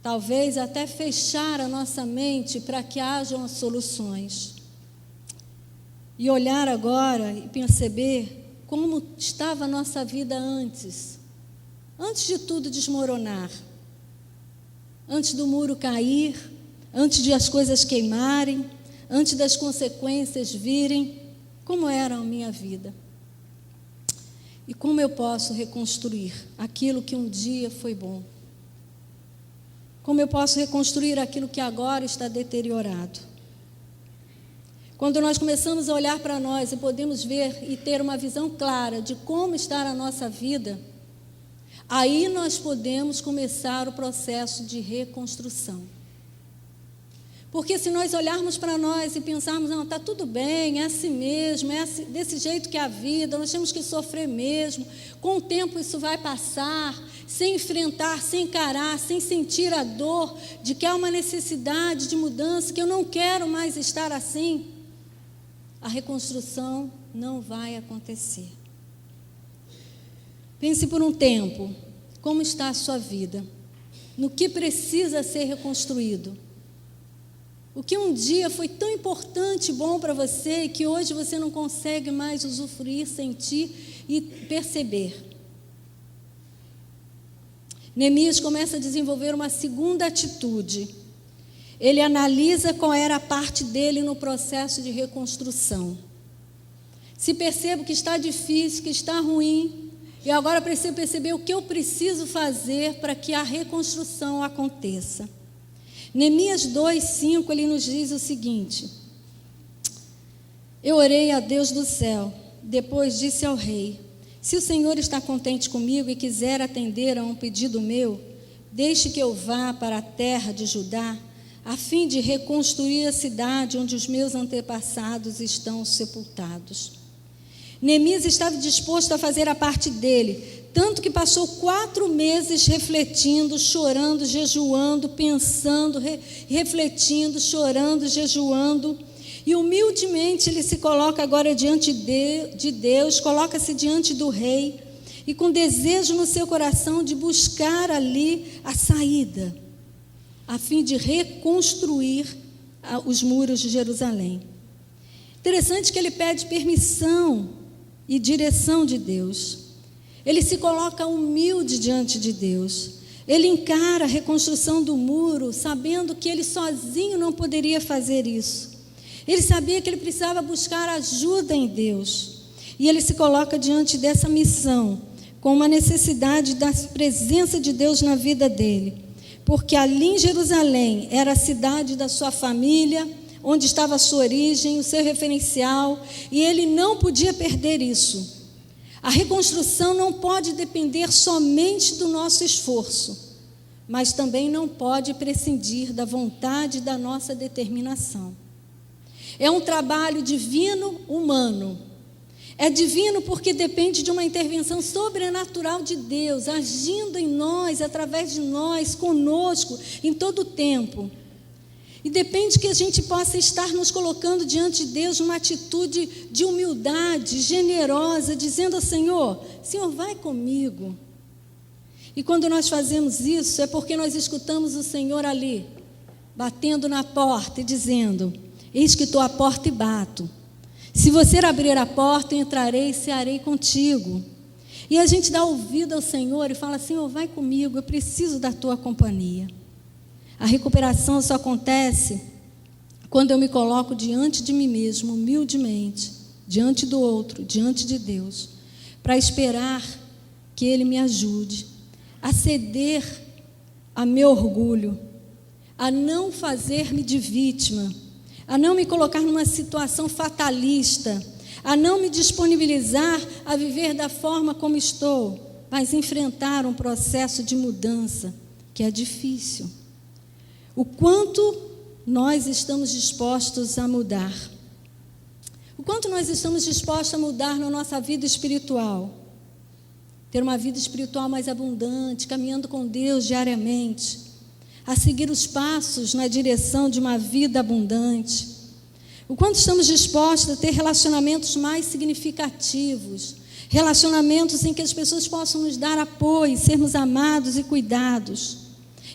talvez até fechar a nossa mente para que hajam soluções. E olhar agora e perceber como estava a nossa vida antes de tudo desmoronar, antes do muro cair, antes de as coisas queimarem, antes das consequências virem, como era a minha vida. E como eu posso reconstruir aquilo que um dia foi bom? Como eu posso reconstruir aquilo que agora está deteriorado? Quando nós começamos a olhar para nós e podemos ver e ter uma visão clara de como está a nossa vida, aí nós podemos começar o processo de reconstrução. Porque se nós olharmos para nós e pensarmos, não, está tudo bem, é assim mesmo, é assim, desse jeito que é a vida, nós temos que sofrer mesmo, com o tempo isso vai passar, sem enfrentar, sem encarar, sem sentir a dor de que há uma necessidade de mudança, que eu não quero mais estar assim, a reconstrução não vai acontecer. Pense por um tempo, como está a sua vida, no que precisa ser reconstruído. O que um dia foi tão importante e bom para você e que hoje você não consegue mais usufruir, sentir e perceber. Neemias começa a desenvolver uma segunda atitude. Ele analisa qual era a parte dele no processo de reconstrução. Se percebo que está difícil, que está ruim, e agora preciso perceber o que eu preciso fazer para que a reconstrução aconteça. Neemias 2:5, ele nos diz o seguinte: eu orei a Deus do céu, depois disse ao rei, se o Senhor está contente comigo e quiser atender a um pedido meu, deixe que eu vá para a terra de Judá, a fim de reconstruir a cidade onde os meus antepassados estão sepultados. Neemias estava disposto a fazer a parte dele, tanto que passou 4 meses refletindo, chorando, jejuando, pensando, refletindo, chorando, jejuando, e humildemente ele se coloca agora diante de Deus, coloca-se diante do rei, e com desejo no seu coração de buscar ali a saída, a fim de reconstruir os muros de Jerusalém. Interessante que ele pede permissão e direção de Deus. Ele se coloca humilde diante de Deus. Ele encara a reconstrução do muro, sabendo que ele sozinho não poderia fazer isso. Ele sabia que ele precisava buscar ajuda em Deus. E ele se coloca diante dessa missão, com uma necessidade da presença de Deus na vida dele. Porque ali em Jerusalém era a cidade da sua família, onde estava a sua origem, o seu referencial, e ele não podia perder isso. A reconstrução não pode depender somente do nosso esforço, mas também não pode prescindir da vontade e da nossa determinação. É um trabalho divino-humano. É divino porque depende de uma intervenção sobrenatural de Deus, agindo em nós, através de nós, conosco, em todo o tempo. E depende que a gente possa estar nos colocando diante de Deus numa atitude de humildade, generosa, dizendo ao Senhor, Senhor, vai comigo. E quando nós fazemos isso, é porque nós escutamos o Senhor ali, batendo na porta e dizendo, eis que estou à porta e bato. Se você abrir a porta, eu entrarei e cearei contigo. E a gente dá ouvido ao Senhor e fala, Senhor, vai comigo, eu preciso da tua companhia. A recuperação só acontece quando eu me coloco diante de mim mesmo, humildemente, diante do outro, diante de Deus, para esperar que Ele me ajude a ceder a meu orgulho, a não fazer-me de vítima, a não me colocar numa situação fatalista, a não me disponibilizar a viver da forma como estou, mas enfrentar um processo de mudança que é difícil. O quanto nós estamos dispostos a mudar? O quanto nós estamos dispostos a mudar na nossa vida espiritual? Ter uma vida espiritual mais abundante, caminhando com Deus diariamente, a seguir os passos na direção de uma vida abundante. O quanto estamos dispostos a ter relacionamentos mais significativos, relacionamentos em que as pessoas possam nos dar apoio, sermos amados e cuidados,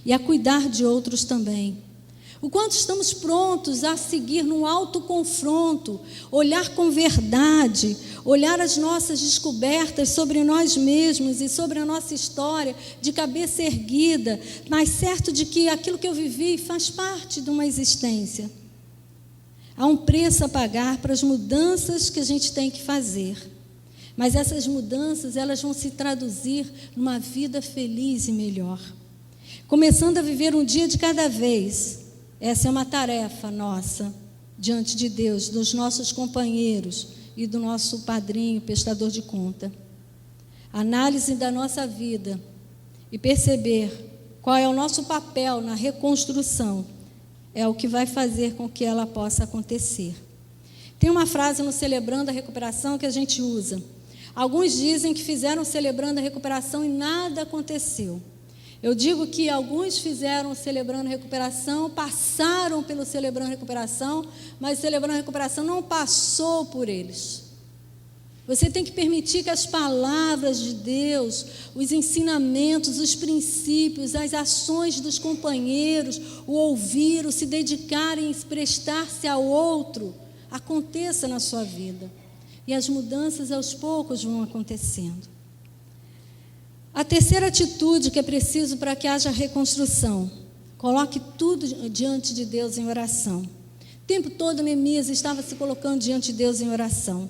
e a cuidar de outros também. O quanto estamos prontos a seguir num autoconfronto, olhar com verdade, olhar as nossas descobertas sobre nós mesmos e sobre a nossa história de cabeça erguida, mas certo de que aquilo que eu vivi faz parte de uma existência. Há um preço a pagar para as mudanças que a gente tem que fazer, mas essas mudanças elas vão se traduzir numa vida feliz e melhor. Começando a viver um dia de cada vez. Essa é uma tarefa nossa, diante de Deus, dos nossos companheiros e do nosso padrinho, prestador de conta. Análise da nossa vida e perceber qual é o nosso papel na reconstrução é o que vai fazer com que ela possa acontecer. Tem uma frase no Celebrando a Recuperação que a gente usa. Alguns dizem que fizeram Celebrando a Recuperação e nada aconteceu. Eu digo que alguns fizeram Celebrando a Recuperação, passaram pelo Celebrando a Recuperação, mas o Celebrando a Recuperação não passou por eles. Você tem que permitir que as palavras de Deus, os ensinamentos, os princípios, as ações dos companheiros, o ouvir, o se dedicarem, o prestar-se ao outro, aconteça na sua vida. E as mudanças aos poucos vão acontecendo. A terceira atitude que é preciso para que haja reconstrução, coloque tudo diante de Deus em oração. O tempo todo Neemias estava se colocando diante de Deus em oração.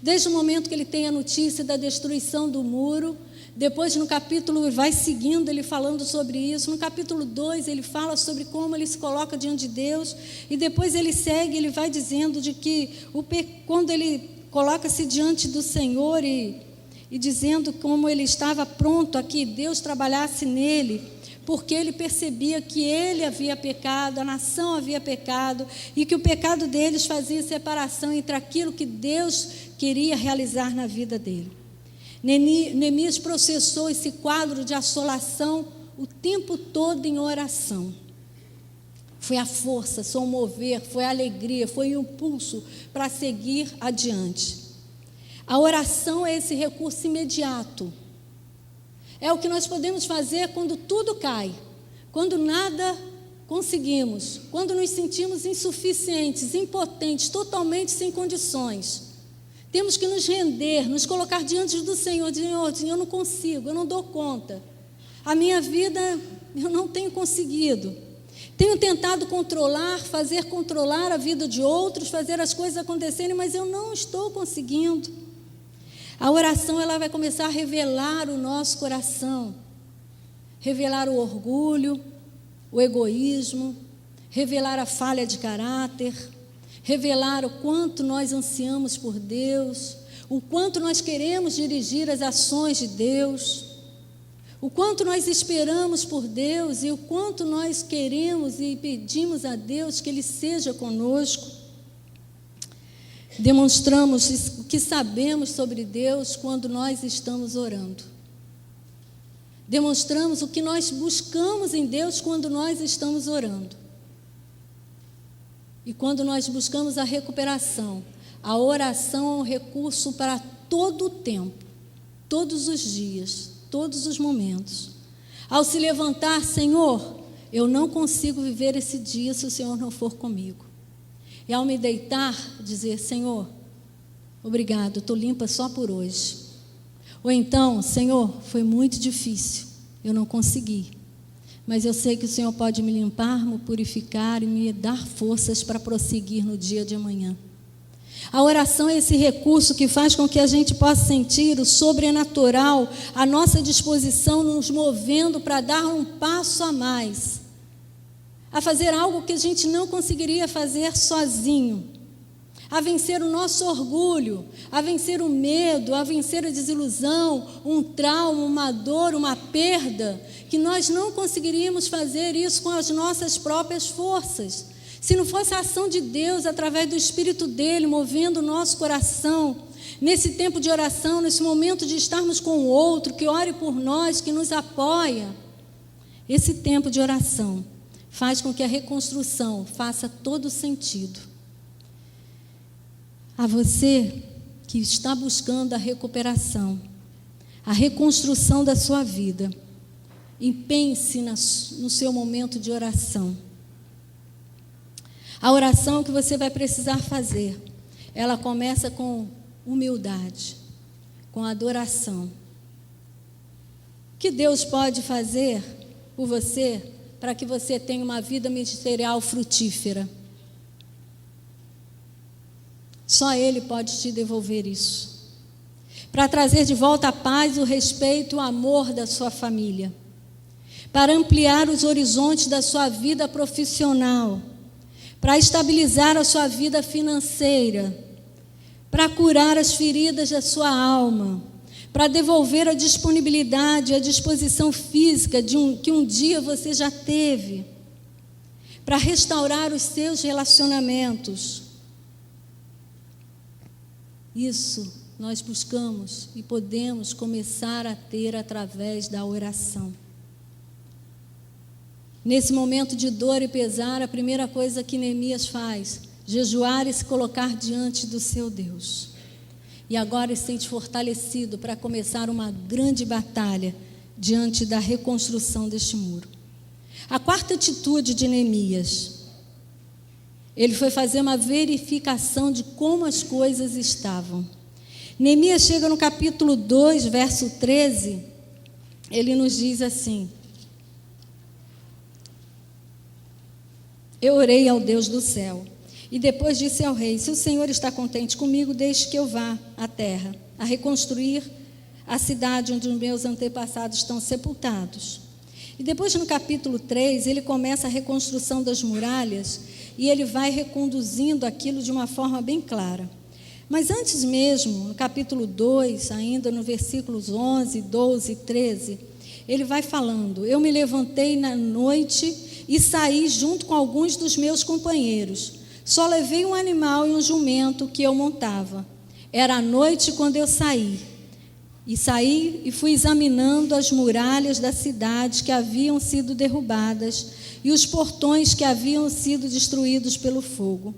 Desde o momento que ele tem a notícia da destruição do muro, depois no capítulo, vai seguindo ele falando sobre isso, no capítulo 2 ele fala sobre como ele se coloca diante de Deus, e depois ele segue, ele vai dizendo de que quando ele coloca-se diante do Senhor e dizendo como ele estava pronto a que Deus trabalhasse nele, porque ele percebia que ele havia pecado, a nação havia pecado, e que o pecado deles fazia separação entre aquilo que Deus queria realizar na vida dele. Neemias processou esse quadro de assolação o tempo todo em oração. Foi a força, foi o mover, foi a alegria, foi o impulso para seguir adiante. A oração é esse recurso imediato. É o que nós podemos fazer quando tudo cai, quando nada conseguimos, quando nos sentimos insuficientes, impotentes, totalmente sem condições. Temos que nos render, nos colocar diante do Senhor, Senhor, eu não consigo, eu não dou conta. A minha vida eu não tenho conseguido. Tenho tentado fazer controlar a vida de outros, fazer as coisas acontecerem, mas eu não estou conseguindo. A oração ela vai começar a revelar o nosso coração, revelar o orgulho, o egoísmo, revelar a falha de caráter, revelar o quanto nós ansiamos por Deus, o quanto nós queremos dirigir as ações de Deus, o quanto nós esperamos por Deus e o quanto nós queremos e pedimos a Deus que Ele seja conosco. Demonstramos o que sabemos sobre Deus quando nós estamos orando. Demonstramos o que nós buscamos em Deus quando nós estamos orando. E quando nós buscamos a recuperação, a oração é um recurso para todo o tempo, todos os dias, todos os momentos. Ao se levantar, Senhor, eu não consigo viver esse dia se o Senhor não for comigo. E ao me deitar, dizer, Senhor, obrigado, estou limpa só por hoje. Ou então, Senhor, foi muito difícil, eu não consegui. Mas eu sei que o Senhor pode me limpar, me purificar e me dar forças para prosseguir no dia de amanhã. A oração é esse recurso que faz com que a gente possa sentir o sobrenatural à nossa disposição, nos movendo para dar um passo a mais, a fazer algo que a gente não conseguiria fazer sozinho, a vencer o nosso orgulho, a vencer o medo, a vencer a desilusão, um trauma, uma dor, uma perda, que nós não conseguiríamos fazer isso com as nossas próprias forças. Se não fosse a ação de Deus, através do Espírito dele, movendo o nosso coração, nesse tempo de oração, nesse momento de estarmos com o outro, que ore por nós, que nos apoia, esse tempo de oração faz com que a reconstrução faça todo sentido. A você que está buscando a recuperação, a reconstrução da sua vida, empenhe-se no seu momento de oração. A oração que você vai precisar fazer, ela começa com humildade, com adoração. O que Deus pode fazer por você para que você tenha uma vida ministerial frutífera? Só Ele pode te devolver isso. Para trazer de volta a paz, o respeito, o amor da sua família. Para ampliar os horizontes da sua vida profissional. Para estabilizar a sua vida financeira. Para curar as feridas da sua alma. Para devolver a disponibilidade, a disposição física que um dia você já teve. Para restaurar os seus relacionamentos. Isso nós buscamos e podemos começar a ter através da oração. Nesse momento de dor e pesar, a primeira coisa que Neemias faz, jejuar e se colocar diante do seu Deus. E agora se sente fortalecido para começar uma grande batalha diante da reconstrução deste muro. A quarta atitude de Neemias, ele foi fazer uma verificação de como as coisas estavam. Neemias chega no capítulo 2, verso 13, ele nos diz assim: eu orei ao Deus do céu, e depois disse ao rei: se o Senhor está contente comigo, deixe que eu vá à terra, a reconstruir a cidade onde os meus antepassados estão sepultados. E depois, no capítulo 3, ele começa a reconstrução das muralhas, e ele vai reconduzindo aquilo de uma forma bem clara. Mas antes mesmo, no capítulo 2, ainda no versículos 11, 12 e 13, ele vai falando: eu me levantei na noite e saí junto com alguns dos meus companheiros. Só levei um animal e um jumento que eu montava. Era a noite quando eu saí. E saí e fui examinando as muralhas da cidade que haviam sido derrubadas e os portões que haviam sido destruídos pelo fogo.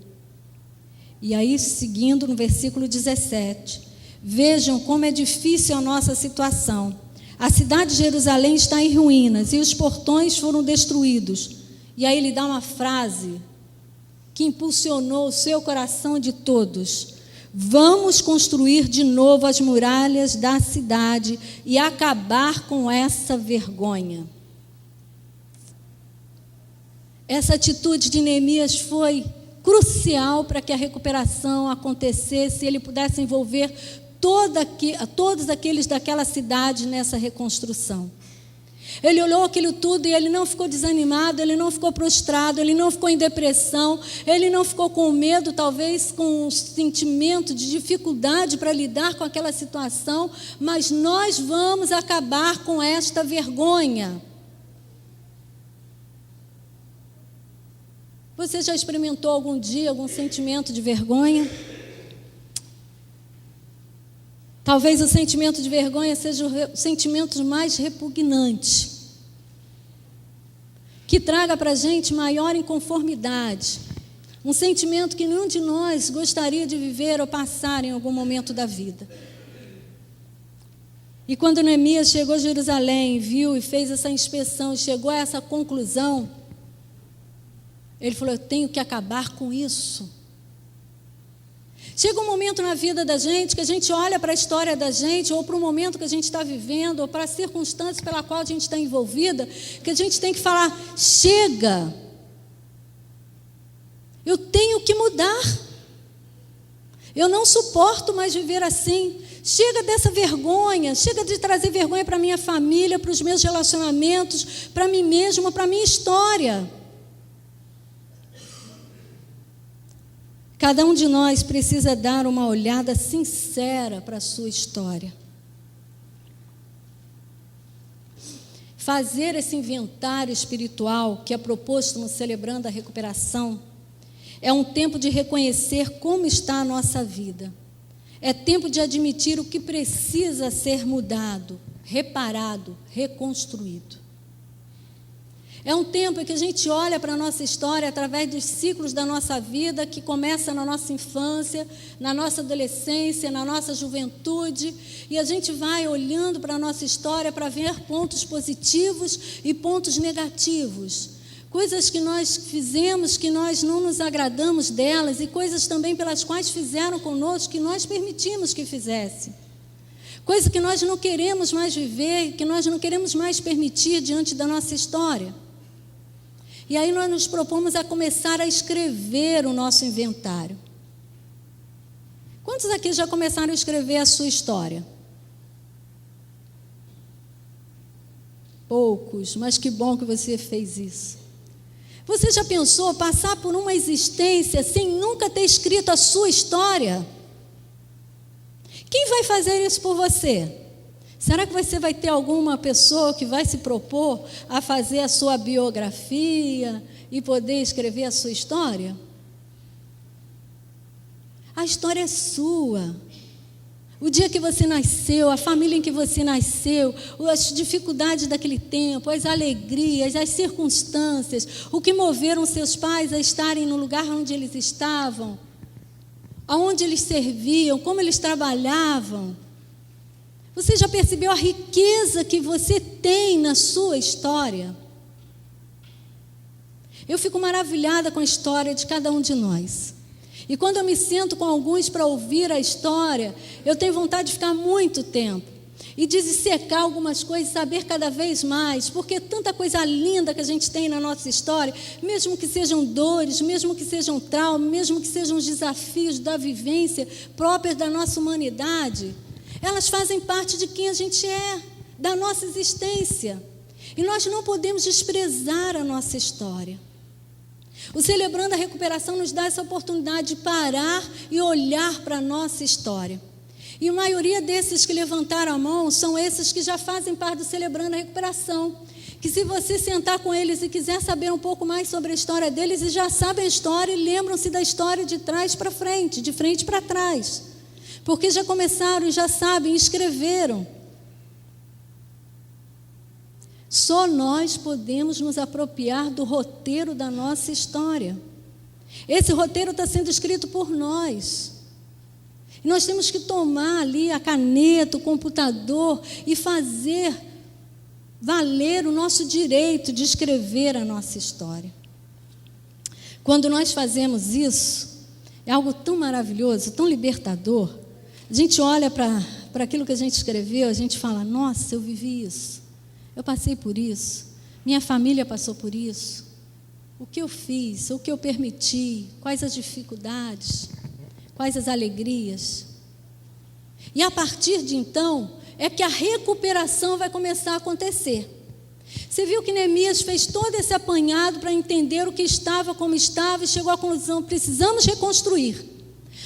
E aí, seguindo no versículo 17, vejam como é difícil a nossa situação. A cidade de Jerusalém está em ruínas e os portões foram destruídos. E aí ele dá uma frase que impulsionou o seu coração de todos: vamos construir de novo as muralhas da cidade e acabar com essa vergonha. Essa atitude de Neemias foi crucial para que a recuperação acontecesse, ele pudesse envolver todos aqueles daquela cidade nessa reconstrução. Ele olhou aquilo tudo e ele não ficou desanimado, ele não ficou prostrado, ele não ficou em depressão, ele não ficou com medo, talvez com um sentimento de dificuldade para lidar com aquela situação, mas nós vamos acabar com esta vergonha. Você já experimentou algum dia algum sentimento de vergonha? Talvez o sentimento de vergonha seja o sentimento mais repugnante, que traga para a gente maior inconformidade, um sentimento que nenhum de nós gostaria de viver ou passar em algum momento da vida. E quando Neemias chegou a Jerusalém, viu e fez essa inspeção, chegou a essa conclusão, ele falou: eu tenho que acabar com isso. Chega um momento na vida da gente que a gente olha para a história da gente, ou para o momento que a gente está vivendo, ou para a circunstância pela qual a gente está envolvida, que a gente tem que falar: chega, eu tenho que mudar, eu não suporto mais viver assim, chega dessa vergonha, chega de trazer vergonha para a minha família, para os meus relacionamentos, para mim mesma, para a minha história. Cada um de nós precisa dar uma olhada sincera para a sua história. Fazer esse inventário espiritual que é proposto no Celebrando a Recuperação é um tempo de reconhecer como está a nossa vida. É tempo de admitir o que precisa ser mudado, reparado, reconstruído. É um tempo em que a gente olha para a nossa história através dos ciclos da nossa vida, que começa na nossa infância, na nossa adolescência, na nossa juventude, e a gente vai olhando para a nossa história para ver pontos positivos e pontos negativos. Coisas que nós fizemos, que nós não nos agradamos delas, e coisas também pelas quais fizeram conosco, que nós permitimos que fizesse. Coisa que nós não queremos mais viver, que nós não queremos mais permitir diante da nossa história. E aí nós nos propomos a começar a escrever o nosso inventário. Quantos aqui já começaram a escrever a sua história? Poucos, mas que bom que você fez isso. Você já pensou passar por uma existência sem nunca ter escrito a sua história? Quem vai fazer isso por você? Será que você vai ter alguma pessoa que vai se propor a fazer a sua biografia e poder escrever a sua história? A história é sua. O dia que você nasceu, a família em que você nasceu, as dificuldades daquele tempo, as alegrias, as circunstâncias, o que moveram seus pais a estarem no lugar onde eles estavam, aonde eles serviam, como eles trabalhavam. Você já percebeu a riqueza que você tem na sua história? Eu fico maravilhada com a história de cada um de nós. E quando eu me sento com alguns para ouvir a história, eu tenho vontade de ficar muito tempo e de dissecar algumas coisas, saber cada vez mais, porque tanta coisa linda que a gente tem na nossa história, mesmo que sejam dores, mesmo que sejam traumas, mesmo que sejam os desafios da vivência próprios da nossa humanidade, elas fazem parte de quem a gente é, da nossa existência. E nós não podemos desprezar a nossa história. O Celebrando a Recuperação nos dá essa oportunidade de parar e olhar para a nossa história. E a maioria desses que levantaram a mão são esses que já fazem parte do Celebrando a Recuperação. Que se você sentar com eles e quiser saber um pouco mais sobre a história deles, eles já sabem a história e lembram-se da história de trás para frente, de frente para trás. Porque já começaram e já sabem, escreveram. Só nós podemos nos apropriar do roteiro da nossa história. Esse roteiro está sendo escrito por nós. E nós temos que tomar ali a caneta, o computador e fazer valer o nosso direito de escrever a nossa história. Quando nós fazemos isso, é algo tão maravilhoso, tão libertador. A gente olha para aquilo que a gente escreveu, a gente fala: nossa, eu vivi isso. Eu passei por isso, minha família passou por isso. O que eu fiz, o que eu permiti, quais as dificuldades, quais as alegrias. E a partir de então, é que a recuperação vai começar a acontecer. Você viu que Neemias fez todo esse apanhado para entender o que estava, como estava, e chegou à conclusão: precisamos reconstruir.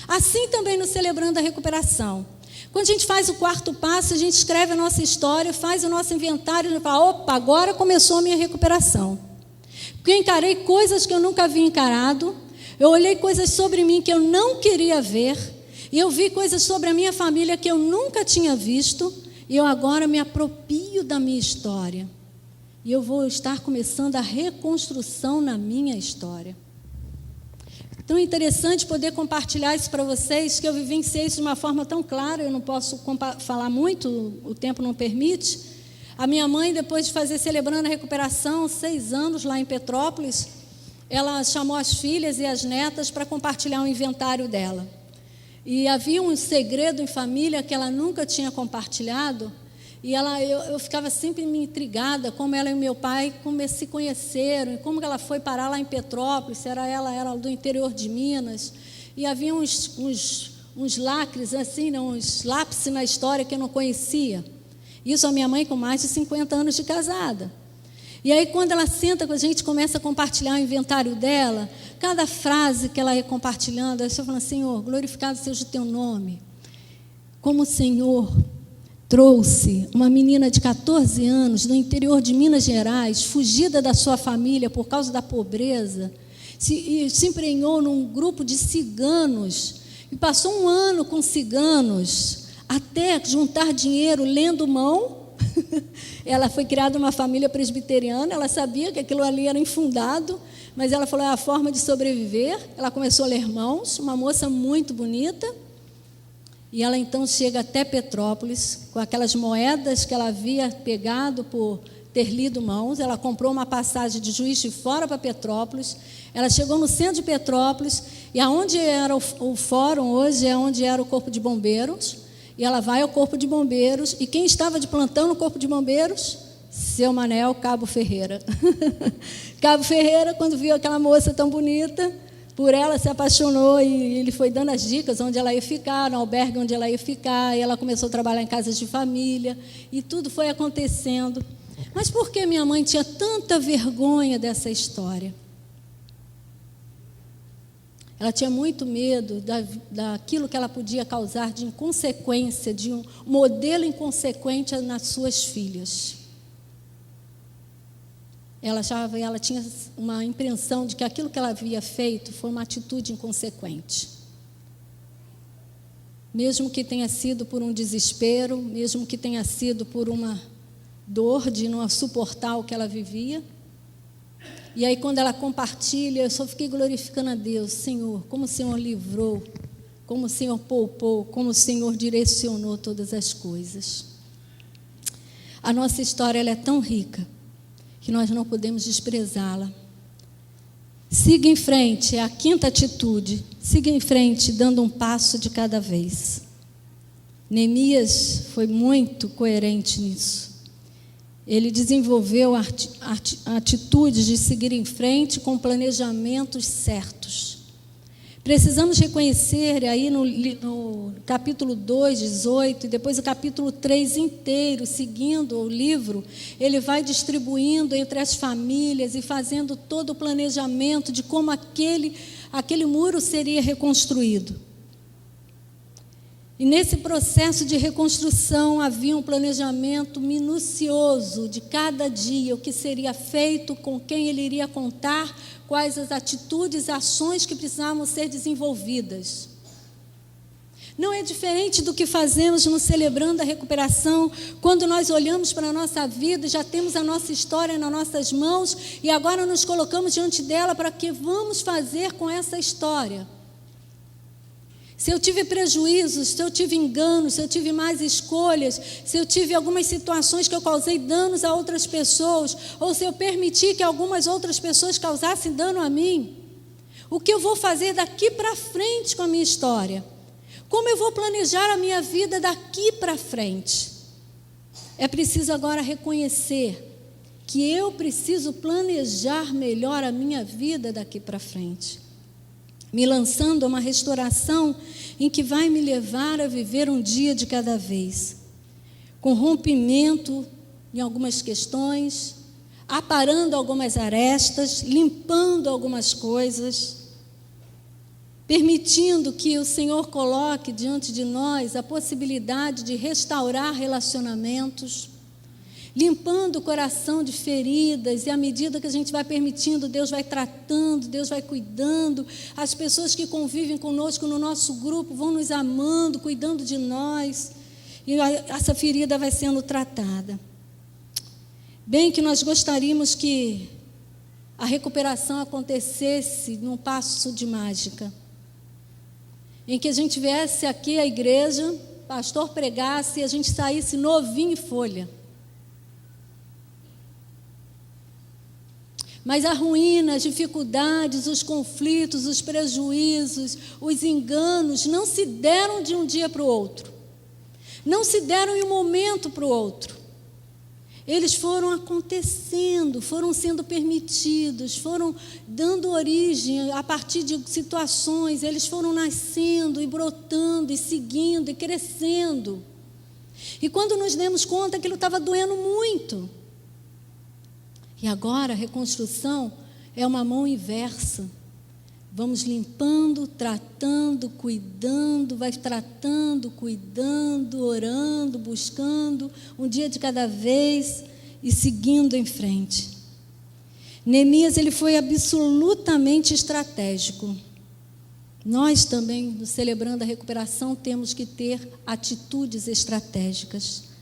Assim também no Celebrando a Recuperação. Quando a gente faz o quarto passo, a gente escreve a nossa história, faz o nosso inventário e fala: opa, agora começou a minha recuperação. Porque eu encarei coisas que eu nunca havia encarado, eu olhei coisas sobre mim que eu não queria ver, e eu vi coisas sobre a minha família que eu nunca tinha visto, e eu agora me aproprio da minha história. E eu vou estar começando a reconstrução na minha história. Tão interessante poder compartilhar isso para vocês, que eu vivenciei isso de uma forma tão clara. Eu não posso falar muito, o tempo não permite. A minha mãe, depois de fazer Celebrando a Recuperação, 6 anos lá em Petrópolis, ela chamou as filhas e as netas para compartilhar o inventário dela. E havia um segredo em família que ela nunca tinha compartilhado. E eu ficava sempre me intrigada como ela e meu pai se conheceram, e como ela foi parar lá em Petrópolis. Ela era do interior de Minas, e havia uns lacres, assim, uns lápis na história que eu não conhecia. Isso a minha mãe com mais de 50 anos de casada. E aí, quando ela senta com a gente, começa a compartilhar o inventário dela, cada frase que ela ia compartilhando, eu estou falando: Senhor, glorificado seja o teu nome. Como o Senhor trouxe uma menina de 14 anos do interior de Minas Gerais, fugida da sua família por causa da pobreza, se emprenhou num grupo de ciganos e passou 1 ano com ciganos até juntar dinheiro lendo mão. Ela foi criada numa família presbiteriana, ela sabia que aquilo ali era infundado, mas ela falou: é a forma de sobreviver. Ela começou a ler mãos, uma moça muito bonita. E ela então chega até Petrópolis, com aquelas moedas que ela havia pegado por ter lido mãos. Ela comprou uma passagem de Juiz de Fora para Petrópolis. Ela chegou no centro de Petrópolis, e aonde era o fórum hoje é onde era o Corpo de Bombeiros. E ela vai ao Corpo de Bombeiros, e quem estava de plantão no Corpo de Bombeiros? Seu Manel Cabo Ferreira. Cabo Ferreira, quando viu aquela moça tão bonita, por ela se apaixonou, e ele foi dando as dicas onde ela ia ficar, no albergue onde ela ia ficar, e ela começou a trabalhar em casas de família, e tudo foi acontecendo. Mas por que minha mãe tinha tanta vergonha dessa história? Ela tinha muito medo daquilo que ela podia causar de inconsequência, de um modelo inconsequente nas suas filhas. Ela tinha uma impressão de que aquilo que ela havia feito foi uma atitude inconsequente. Mesmo que tenha sido por um desespero, mesmo que tenha sido por uma dor de não suportar o que ela vivia. E aí, quando ela compartilha, eu só fiquei glorificando a Deus: Senhor, como o Senhor livrou, como o Senhor poupou, como o Senhor direcionou todas as coisas. A nossa história, ela é tão rica que nós não podemos desprezá-la. Siga em frente, é a 5ª atitude. Siga em frente, dando um passo de cada vez. Neemias foi muito coerente nisso. Ele desenvolveu atitudes de seguir em frente com planejamentos certos. Precisamos reconhecer aí no capítulo 2, 18, e depois o capítulo 3 inteiro, seguindo o livro, ele vai distribuindo entre as famílias e fazendo todo o planejamento de como aquele muro seria reconstruído. E nesse processo de reconstrução havia um planejamento minucioso de cada dia, o que seria feito, com quem ele iria contar, quais as atitudes, ações que precisavam ser desenvolvidas. Não é diferente do que fazemos no Celebrando a Recuperação, quando nós olhamos para a nossa vida, já temos a nossa história nas nossas mãos e agora nos colocamos diante dela para que vamos fazer com essa história. Se eu tive prejuízos, se eu tive enganos, se eu tive más escolhas, se eu tive algumas situações que eu causei danos a outras pessoas, ou se eu permiti que algumas outras pessoas causassem dano a mim, o que eu vou fazer daqui para frente com a minha história? Como eu vou planejar a minha vida daqui para frente? É preciso agora reconhecer que eu preciso planejar melhor a minha vida daqui para frente, me lançando a uma restauração em que vai me levar a viver um dia de cada vez, com rompimento em algumas questões, aparando algumas arestas, limpando algumas coisas, permitindo que o Senhor coloque diante de nós a possibilidade de restaurar relacionamentos, limpando o coração de feridas, e à medida que a gente vai permitindo, Deus vai tratando, Deus vai cuidando, as pessoas que convivem conosco no nosso grupo vão nos amando, cuidando de nós, e essa ferida vai sendo tratada. Bem que nós gostaríamos que a recuperação acontecesse num passo de mágica, em que a gente viesse aqui à igreja, pastor pregasse e a gente saísse novinho em folha. Mas a ruína, as dificuldades, os conflitos, os prejuízos, os enganos não se deram de um dia para o outro. Não se deram em um momento para o outro. Eles foram acontecendo, foram sendo permitidos, foram dando origem a partir de situações, eles foram nascendo e brotando e seguindo e crescendo. E quando nos demos conta, aquilo estava doendo muito. E agora a reconstrução é uma mão inversa. Vamos limpando, tratando, cuidando, vai tratando, cuidando, orando, buscando, um dia de cada vez e seguindo em frente. Neemias, ele foi absolutamente estratégico. Nós também, no Celebrando a Recuperação, temos que ter atitudes estratégicas.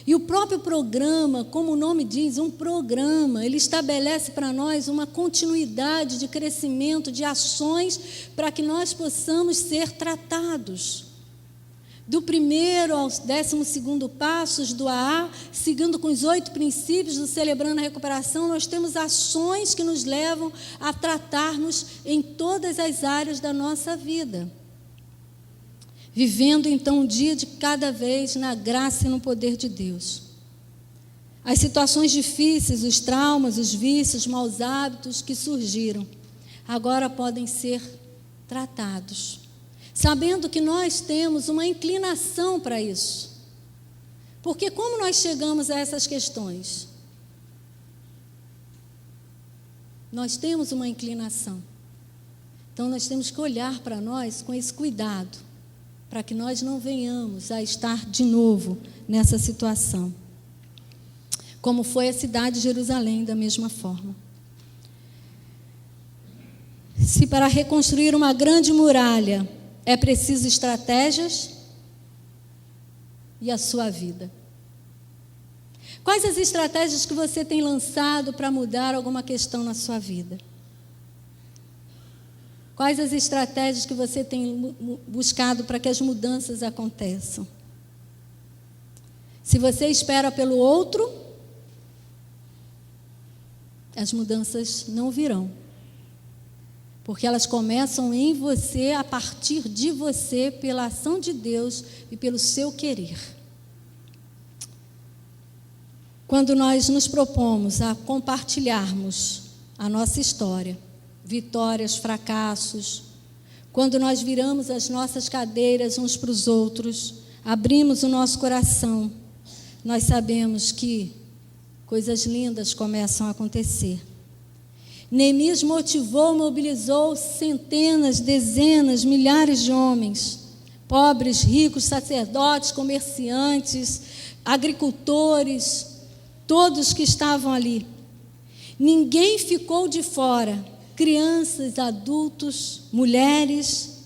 E o próprio programa, como o nome diz, um programa, ele estabelece para nós uma continuidade de crescimento, de ações, para que nós possamos ser tratados. Do 1º ao 12º passos do AA, seguindo com os 8 princípios do Celebrando a Recuperação, nós temos ações que nos levam a tratar-nos em todas as áreas da nossa vida. Vivendo, então, um dia de cada vez na graça e no poder de Deus. As situações difíceis, os traumas, os vícios, os maus hábitos que surgiram, agora podem ser tratados, sabendo que nós temos uma inclinação para isso. Porque como nós chegamos a essas questões? Nós temos uma inclinação. Então, nós temos que olhar para nós com esse cuidado, para que nós não venhamos a estar de novo nessa situação. Como foi a cidade de Jerusalém, da mesma forma. Se para reconstruir uma grande muralha é preciso estratégias, e a sua vida? Quais as estratégias que você tem lançado para mudar alguma questão na sua vida? Quais as estratégias que você tem buscado para que as mudanças aconteçam? Se você espera pelo outro, as mudanças não virão. Porque elas começam em você, a partir de você, pela ação de Deus e pelo seu querer. Quando nós nos propomos a compartilharmos a nossa história, vitórias, fracassos, quando nós viramos as nossas cadeiras uns para os outros, abrimos o nosso coração, nós sabemos que coisas lindas começam a acontecer. Neemias motivou, mobilizou centenas, dezenas, milhares de homens, pobres, ricos, sacerdotes, comerciantes, agricultores, todos que estavam ali. Ninguém ficou de fora. Crianças, adultos, mulheres,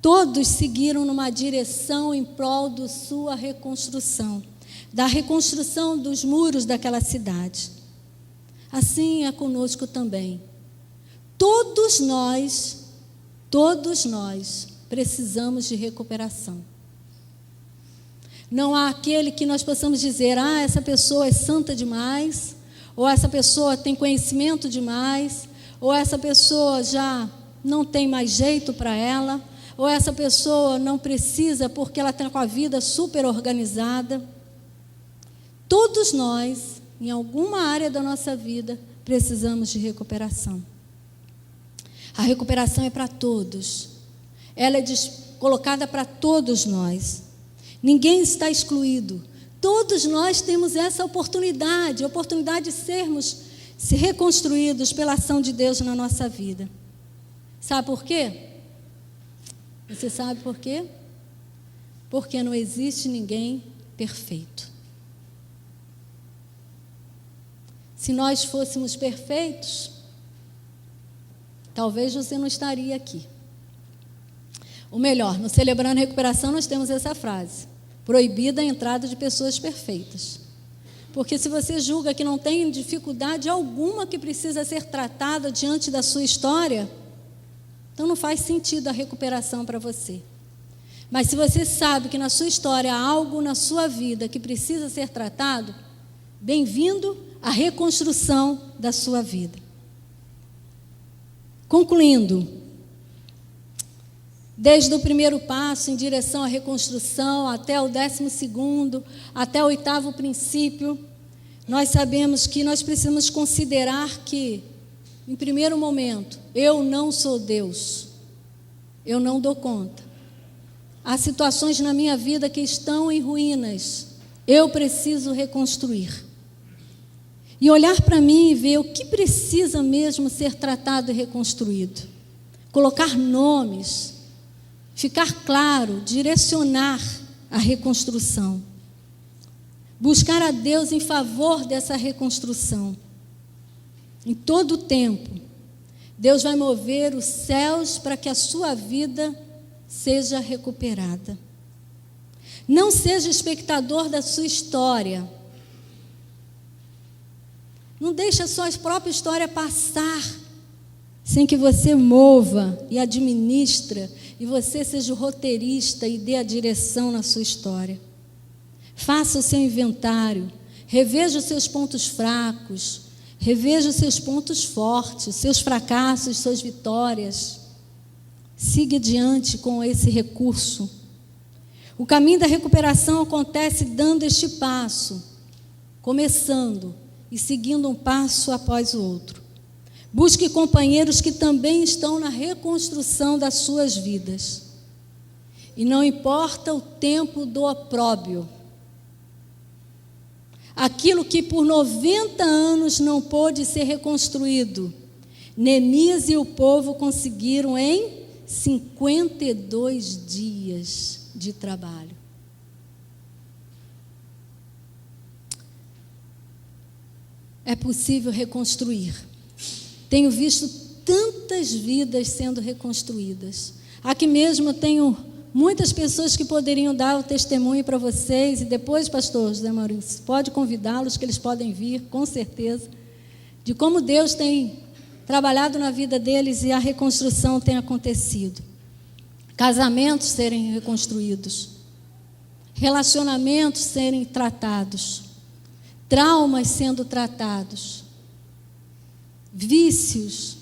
todos seguiram numa direção em prol da sua reconstrução, da reconstrução dos muros daquela cidade. Assim é conosco também. Todos nós precisamos de recuperação. Não há aquele que nós possamos dizer, essa pessoa é santa demais, ou essa pessoa tem conhecimento demais, ou essa pessoa já não tem mais jeito para ela, ou essa pessoa não precisa porque ela está com a vida super organizada. Todos nós, em alguma área da nossa vida, precisamos de recuperação. A recuperação é para todos. Ela é colocada para todos nós. Ninguém está excluído. Todos nós temos essa oportunidade, a oportunidade de sermos reconstruídos pela ação de Deus na nossa vida. Sabe por quê? Você sabe por quê? Porque não existe ninguém perfeito. Se nós fôssemos perfeitos, talvez você não estaria aqui. Ou melhor, no Celebrando Recuperação nós temos essa frase: proibida a entrada de pessoas perfeitas. Porque se você julga que não tem dificuldade alguma que precisa ser tratada diante da sua história, então não faz sentido a recuperação para você. Mas se você sabe que na sua história há algo na sua vida que precisa ser tratado, bem-vindo à reconstrução da sua vida. Concluindo, desde o primeiro passo em direção à reconstrução, até o 12º, até o 8º princípio, nós sabemos que nós precisamos considerar que, em primeiro momento, eu não sou Deus, eu não dou conta. Há situações na minha vida que estão em ruínas, eu preciso reconstruir. E olhar para mim e ver o que precisa mesmo ser tratado e reconstruído. Colocar nomes, ficar claro, direcionar a reconstrução. Buscar a Deus em favor dessa reconstrução. Em todo o tempo, Deus vai mover os céus para que a sua vida seja recuperada. Não seja espectador da sua história. Não deixe a sua própria história passar sem que você mova e administre e você seja o roteirista e dê a direção na sua história. Faça o seu inventário, reveja os seus pontos fracos, reveja os seus pontos fortes, seus fracassos, suas vitórias. Siga adiante com esse recurso. O caminho da recuperação acontece dando este passo, começando e seguindo um passo após o outro. Busque companheiros que também estão na reconstrução das suas vidas. E não importa o tempo do opróbrio. Aquilo que por 90 anos não pôde ser reconstruído, Neemias e o povo conseguiram em 52 dias de trabalho. É possível reconstruir. Tenho visto tantas vidas sendo reconstruídas. Aqui mesmo eu tenho muitas pessoas que poderiam dar o testemunho para vocês. E depois, pastor José Maurício, pode convidá-los, que eles podem vir, com certeza, de como Deus tem trabalhado na vida deles e a reconstrução tem acontecido. Casamentos serem reconstruídos. Relacionamentos serem tratados. Traumas sendo tratados. Vícios,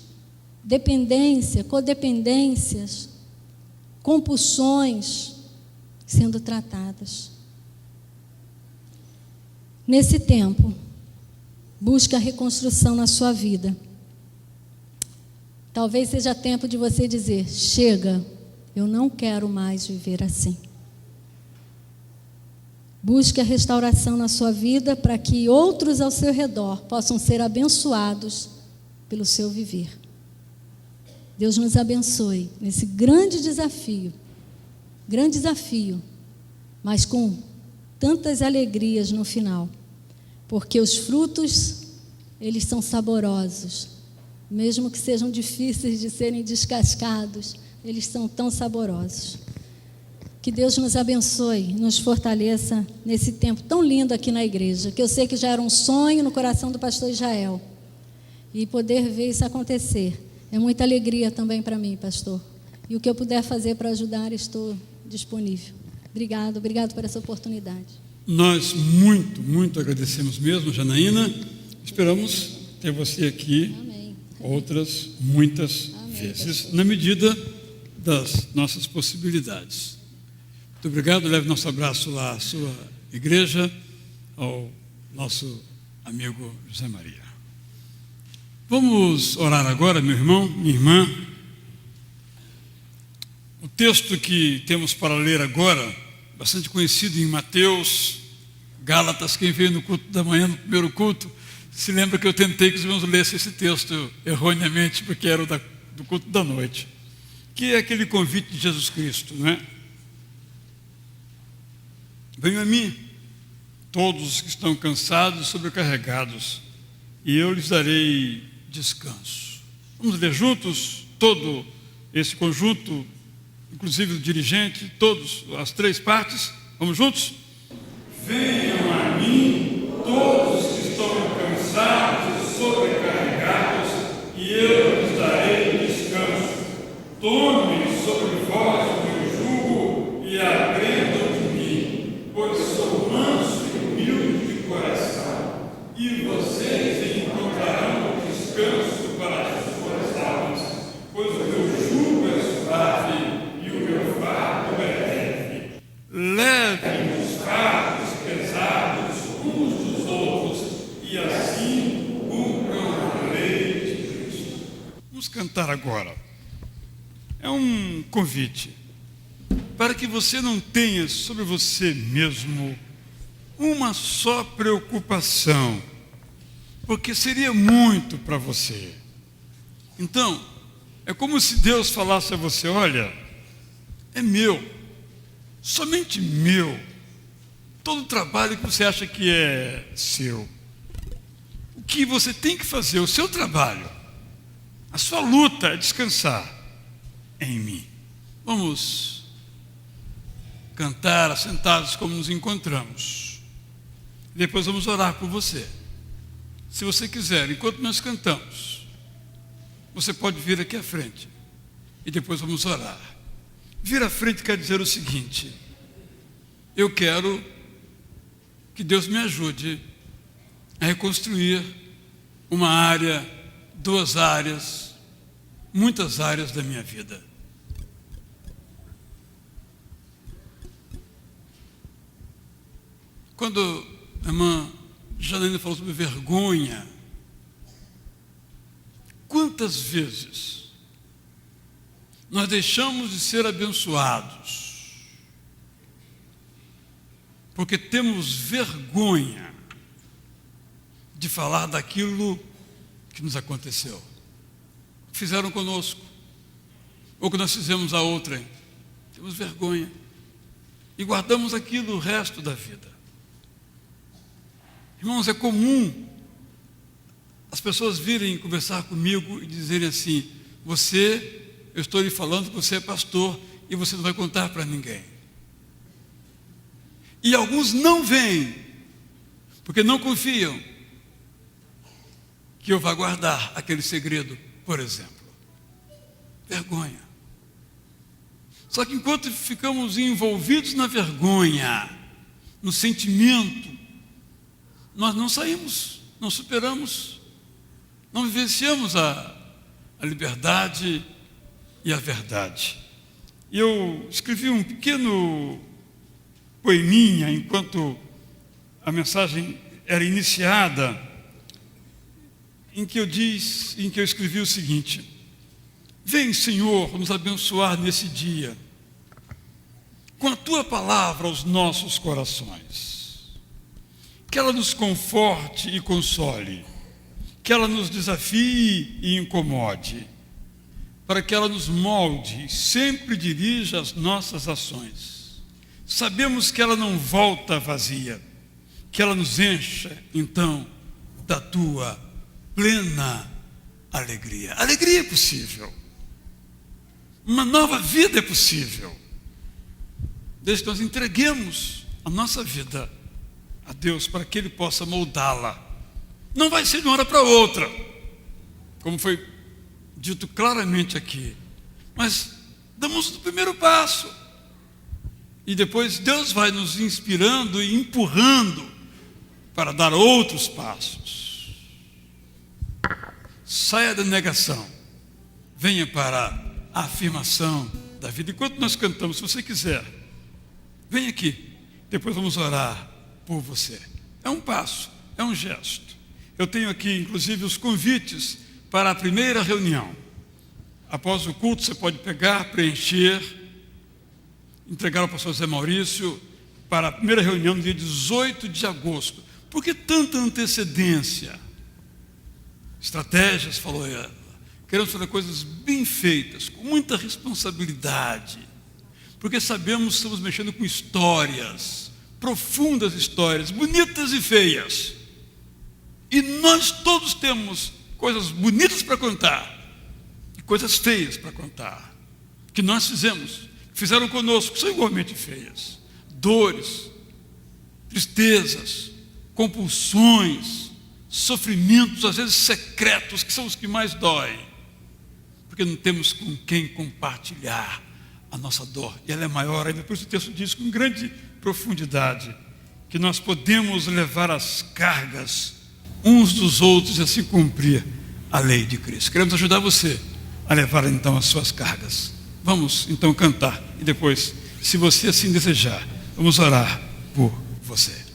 dependência, codependências, compulsões sendo tratadas. Nesse tempo, busque a reconstrução na sua vida. Talvez seja tempo de você dizer: chega, eu não quero mais viver assim. Busque a restauração na sua vida para que outros ao seu redor possam ser abençoados pelo seu viver. Deus nos abençoe nesse grande desafio, mas com tantas alegrias no final, porque os frutos, eles são saborosos, mesmo que sejam difíceis de serem descascados, eles são tão saborosos. Que Deus nos abençoe, nos fortaleça nesse tempo tão lindo aqui na igreja, que eu sei que já era um sonho no coração do pastor Israel, e poder ver isso acontecer é muita alegria também para mim, pastor. E o que eu puder fazer para ajudar, estou disponível. Obrigado por essa oportunidade. Nós muito agradecemos mesmo, Janaína. Esperamos ter você aqui. Amém. Outras muitas vezes, pastor, na medida das nossas possibilidades. Muito obrigado. Leve nosso abraço lá à sua igreja, ao nosso amigo José Maria. Vamos orar agora, meu irmão, minha irmã. O texto que temos para ler agora, bastante conhecido em Mateus Gálatas, quem veio no culto da manhã, no primeiro culto, se lembra que eu tentei que os irmãos lessem esse texto erroneamente, porque era do culto da noite, que é aquele convite de Jesus Cristo, não é? Venham a mim, todos os que estão cansados e sobrecarregados, e eu lhes darei descanso. Vamos ler juntos todo esse conjunto, inclusive o dirigente, todos, as três partes. Vamos juntos? Venham a mim, todos os que estão cansados e sobrecarregados, e eu lhes darei descanso. Tomem sobre vós o meu jugo e aprendam de mim, pois sou manso e humilde de coração, e vocês encontrarão descanso para as suas almas, pois o meu jugo é suave e o meu fardo é leve. Levem os fardos pesados uns dos outros, e assim cumpram a lei de Cristo. Vamos cantar agora. É um convite para que você não tenha sobre você mesmo uma só preocupação, porque seria muito para você. Então, é como se Deus falasse a você: olha, é meu, somente meu, todo o trabalho que você acha que é seu. O que você tem que fazer, o seu trabalho, a sua luta é descansar em mim. Vamos cantar assentados como nos encontramos. Depois vamos orar por você. Se você quiser, enquanto nós cantamos, você pode vir aqui à frente e depois vamos orar. Vir à frente quer dizer o seguinte: eu quero que Deus me ajude a reconstruir uma área, duas áreas, muitas áreas da minha vida. Quando a irmã Janaína falou sobre vergonha, quantas vezes nós deixamos de ser abençoados porque temos vergonha de falar daquilo que nos aconteceu, que fizeram conosco, ou que nós fizemos a outrem. Temos vergonha e guardamos aquilo o resto da vida. Irmãos, é comum as pessoas virem conversar comigo e dizerem assim: eu estou lhe falando que você é pastor e você não vai contar para ninguém. E alguns não vêm, porque não confiam que eu vá guardar aquele segredo, por exemplo. Vergonha. Só que enquanto ficamos envolvidos na vergonha, no sentimento, nós não saímos, não superamos, não vivenciamos a liberdade e a verdade. E eu escrevi um pequeno poeminha enquanto a mensagem era iniciada, em que eu escrevi o seguinte: vem, Senhor, nos abençoar nesse dia, com a Tua palavra aos nossos corações. Que ela nos conforte e console, que ela nos desafie e incomode, para que ela nos molde e sempre dirija as nossas ações. Sabemos que ela não volta vazia, que ela nos encha, então, da Tua plena alegria. Alegria é possível, uma nova vida é possível, desde que nós entreguemos a nossa vida a Deus para que Ele possa moldá-la. Não vai ser de uma hora para outra, como foi dito claramente aqui, mas damos o primeiro passo e depois Deus vai nos inspirando e empurrando para dar outros passos. Saia da negação, venha para a afirmação da vida. Enquanto nós cantamos, se você quiser, vem aqui, depois vamos orar por você. É um passo, é um gesto. Eu tenho aqui, inclusive, os convites para a primeira reunião. Após o culto, você pode pegar, preencher, entregar ao pastor Zé Maurício, para a primeira reunião no dia 18 de agosto. Por que tanta antecedência? Estratégias, falou ela. Queremos fazer coisas bem feitas, com muita responsabilidade, porque sabemos que estamos mexendo com histórias, profundas histórias, bonitas e feias. E nós todos temos coisas bonitas para contar e coisas feias para contar, que nós fizemos, fizeram conosco, são igualmente feias. Dores, tristezas, compulsões, sofrimentos, às vezes secretos, que são os que mais doem, porque não temos com quem compartilhar a nossa dor, e ela é maior ainda. Por isso o texto diz com grande profundidade que nós podemos levar as cargas uns dos outros e assim cumprir a lei de Cristo. Queremos ajudar você a levar então as suas cargas. Vamos então cantar e depois, se você assim desejar, vamos orar por você.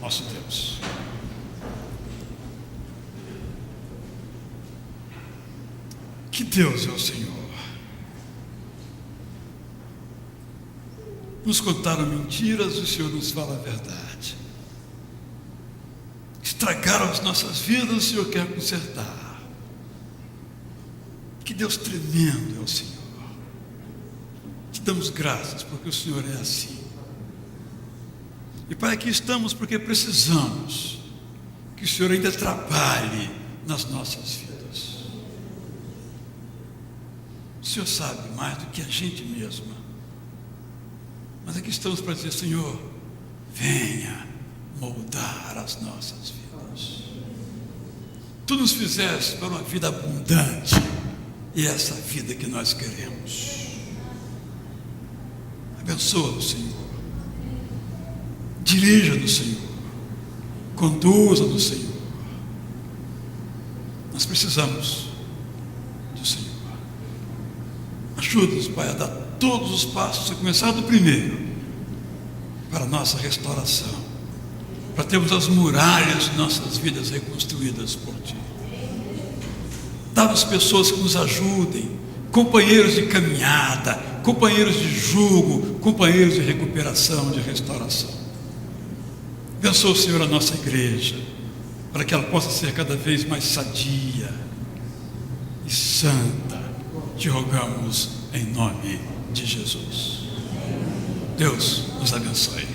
Nosso Deus. Que Deus é o Senhor. Nos contaram mentiras, o Senhor nos fala a verdade. Estragaram as nossas vidas, o Senhor quer consertar. Que Deus tremendo é o Senhor. Te damos graças porque o Senhor é assim. E Pai, aqui estamos porque precisamos que o Senhor ainda trabalhe nas nossas vidas. O Senhor sabe mais do que a gente mesma. Mas aqui estamos para dizer: Senhor, venha moldar as nossas vidas. Tu nos fizeste para uma vida abundante, e é essa vida que nós queremos. Abençoa-nos, Senhor. Dirija-nos, Senhor. Conduza-nos, Senhor. Nós precisamos do Senhor. Ajuda-nos, Pai, a dar todos os passos, a começar do primeiro, para a nossa restauração, para termos as muralhas de nossas vidas reconstruídas por Ti. Dá-nos pessoas que nos ajudem, companheiros de caminhada, companheiros de jugo, companheiros de recuperação, de restauração. Abençoa, Senhor, a nossa igreja, para que ela possa ser cada vez mais sadia e santa. Te rogamos em nome de Jesus. Deus nos abençoe.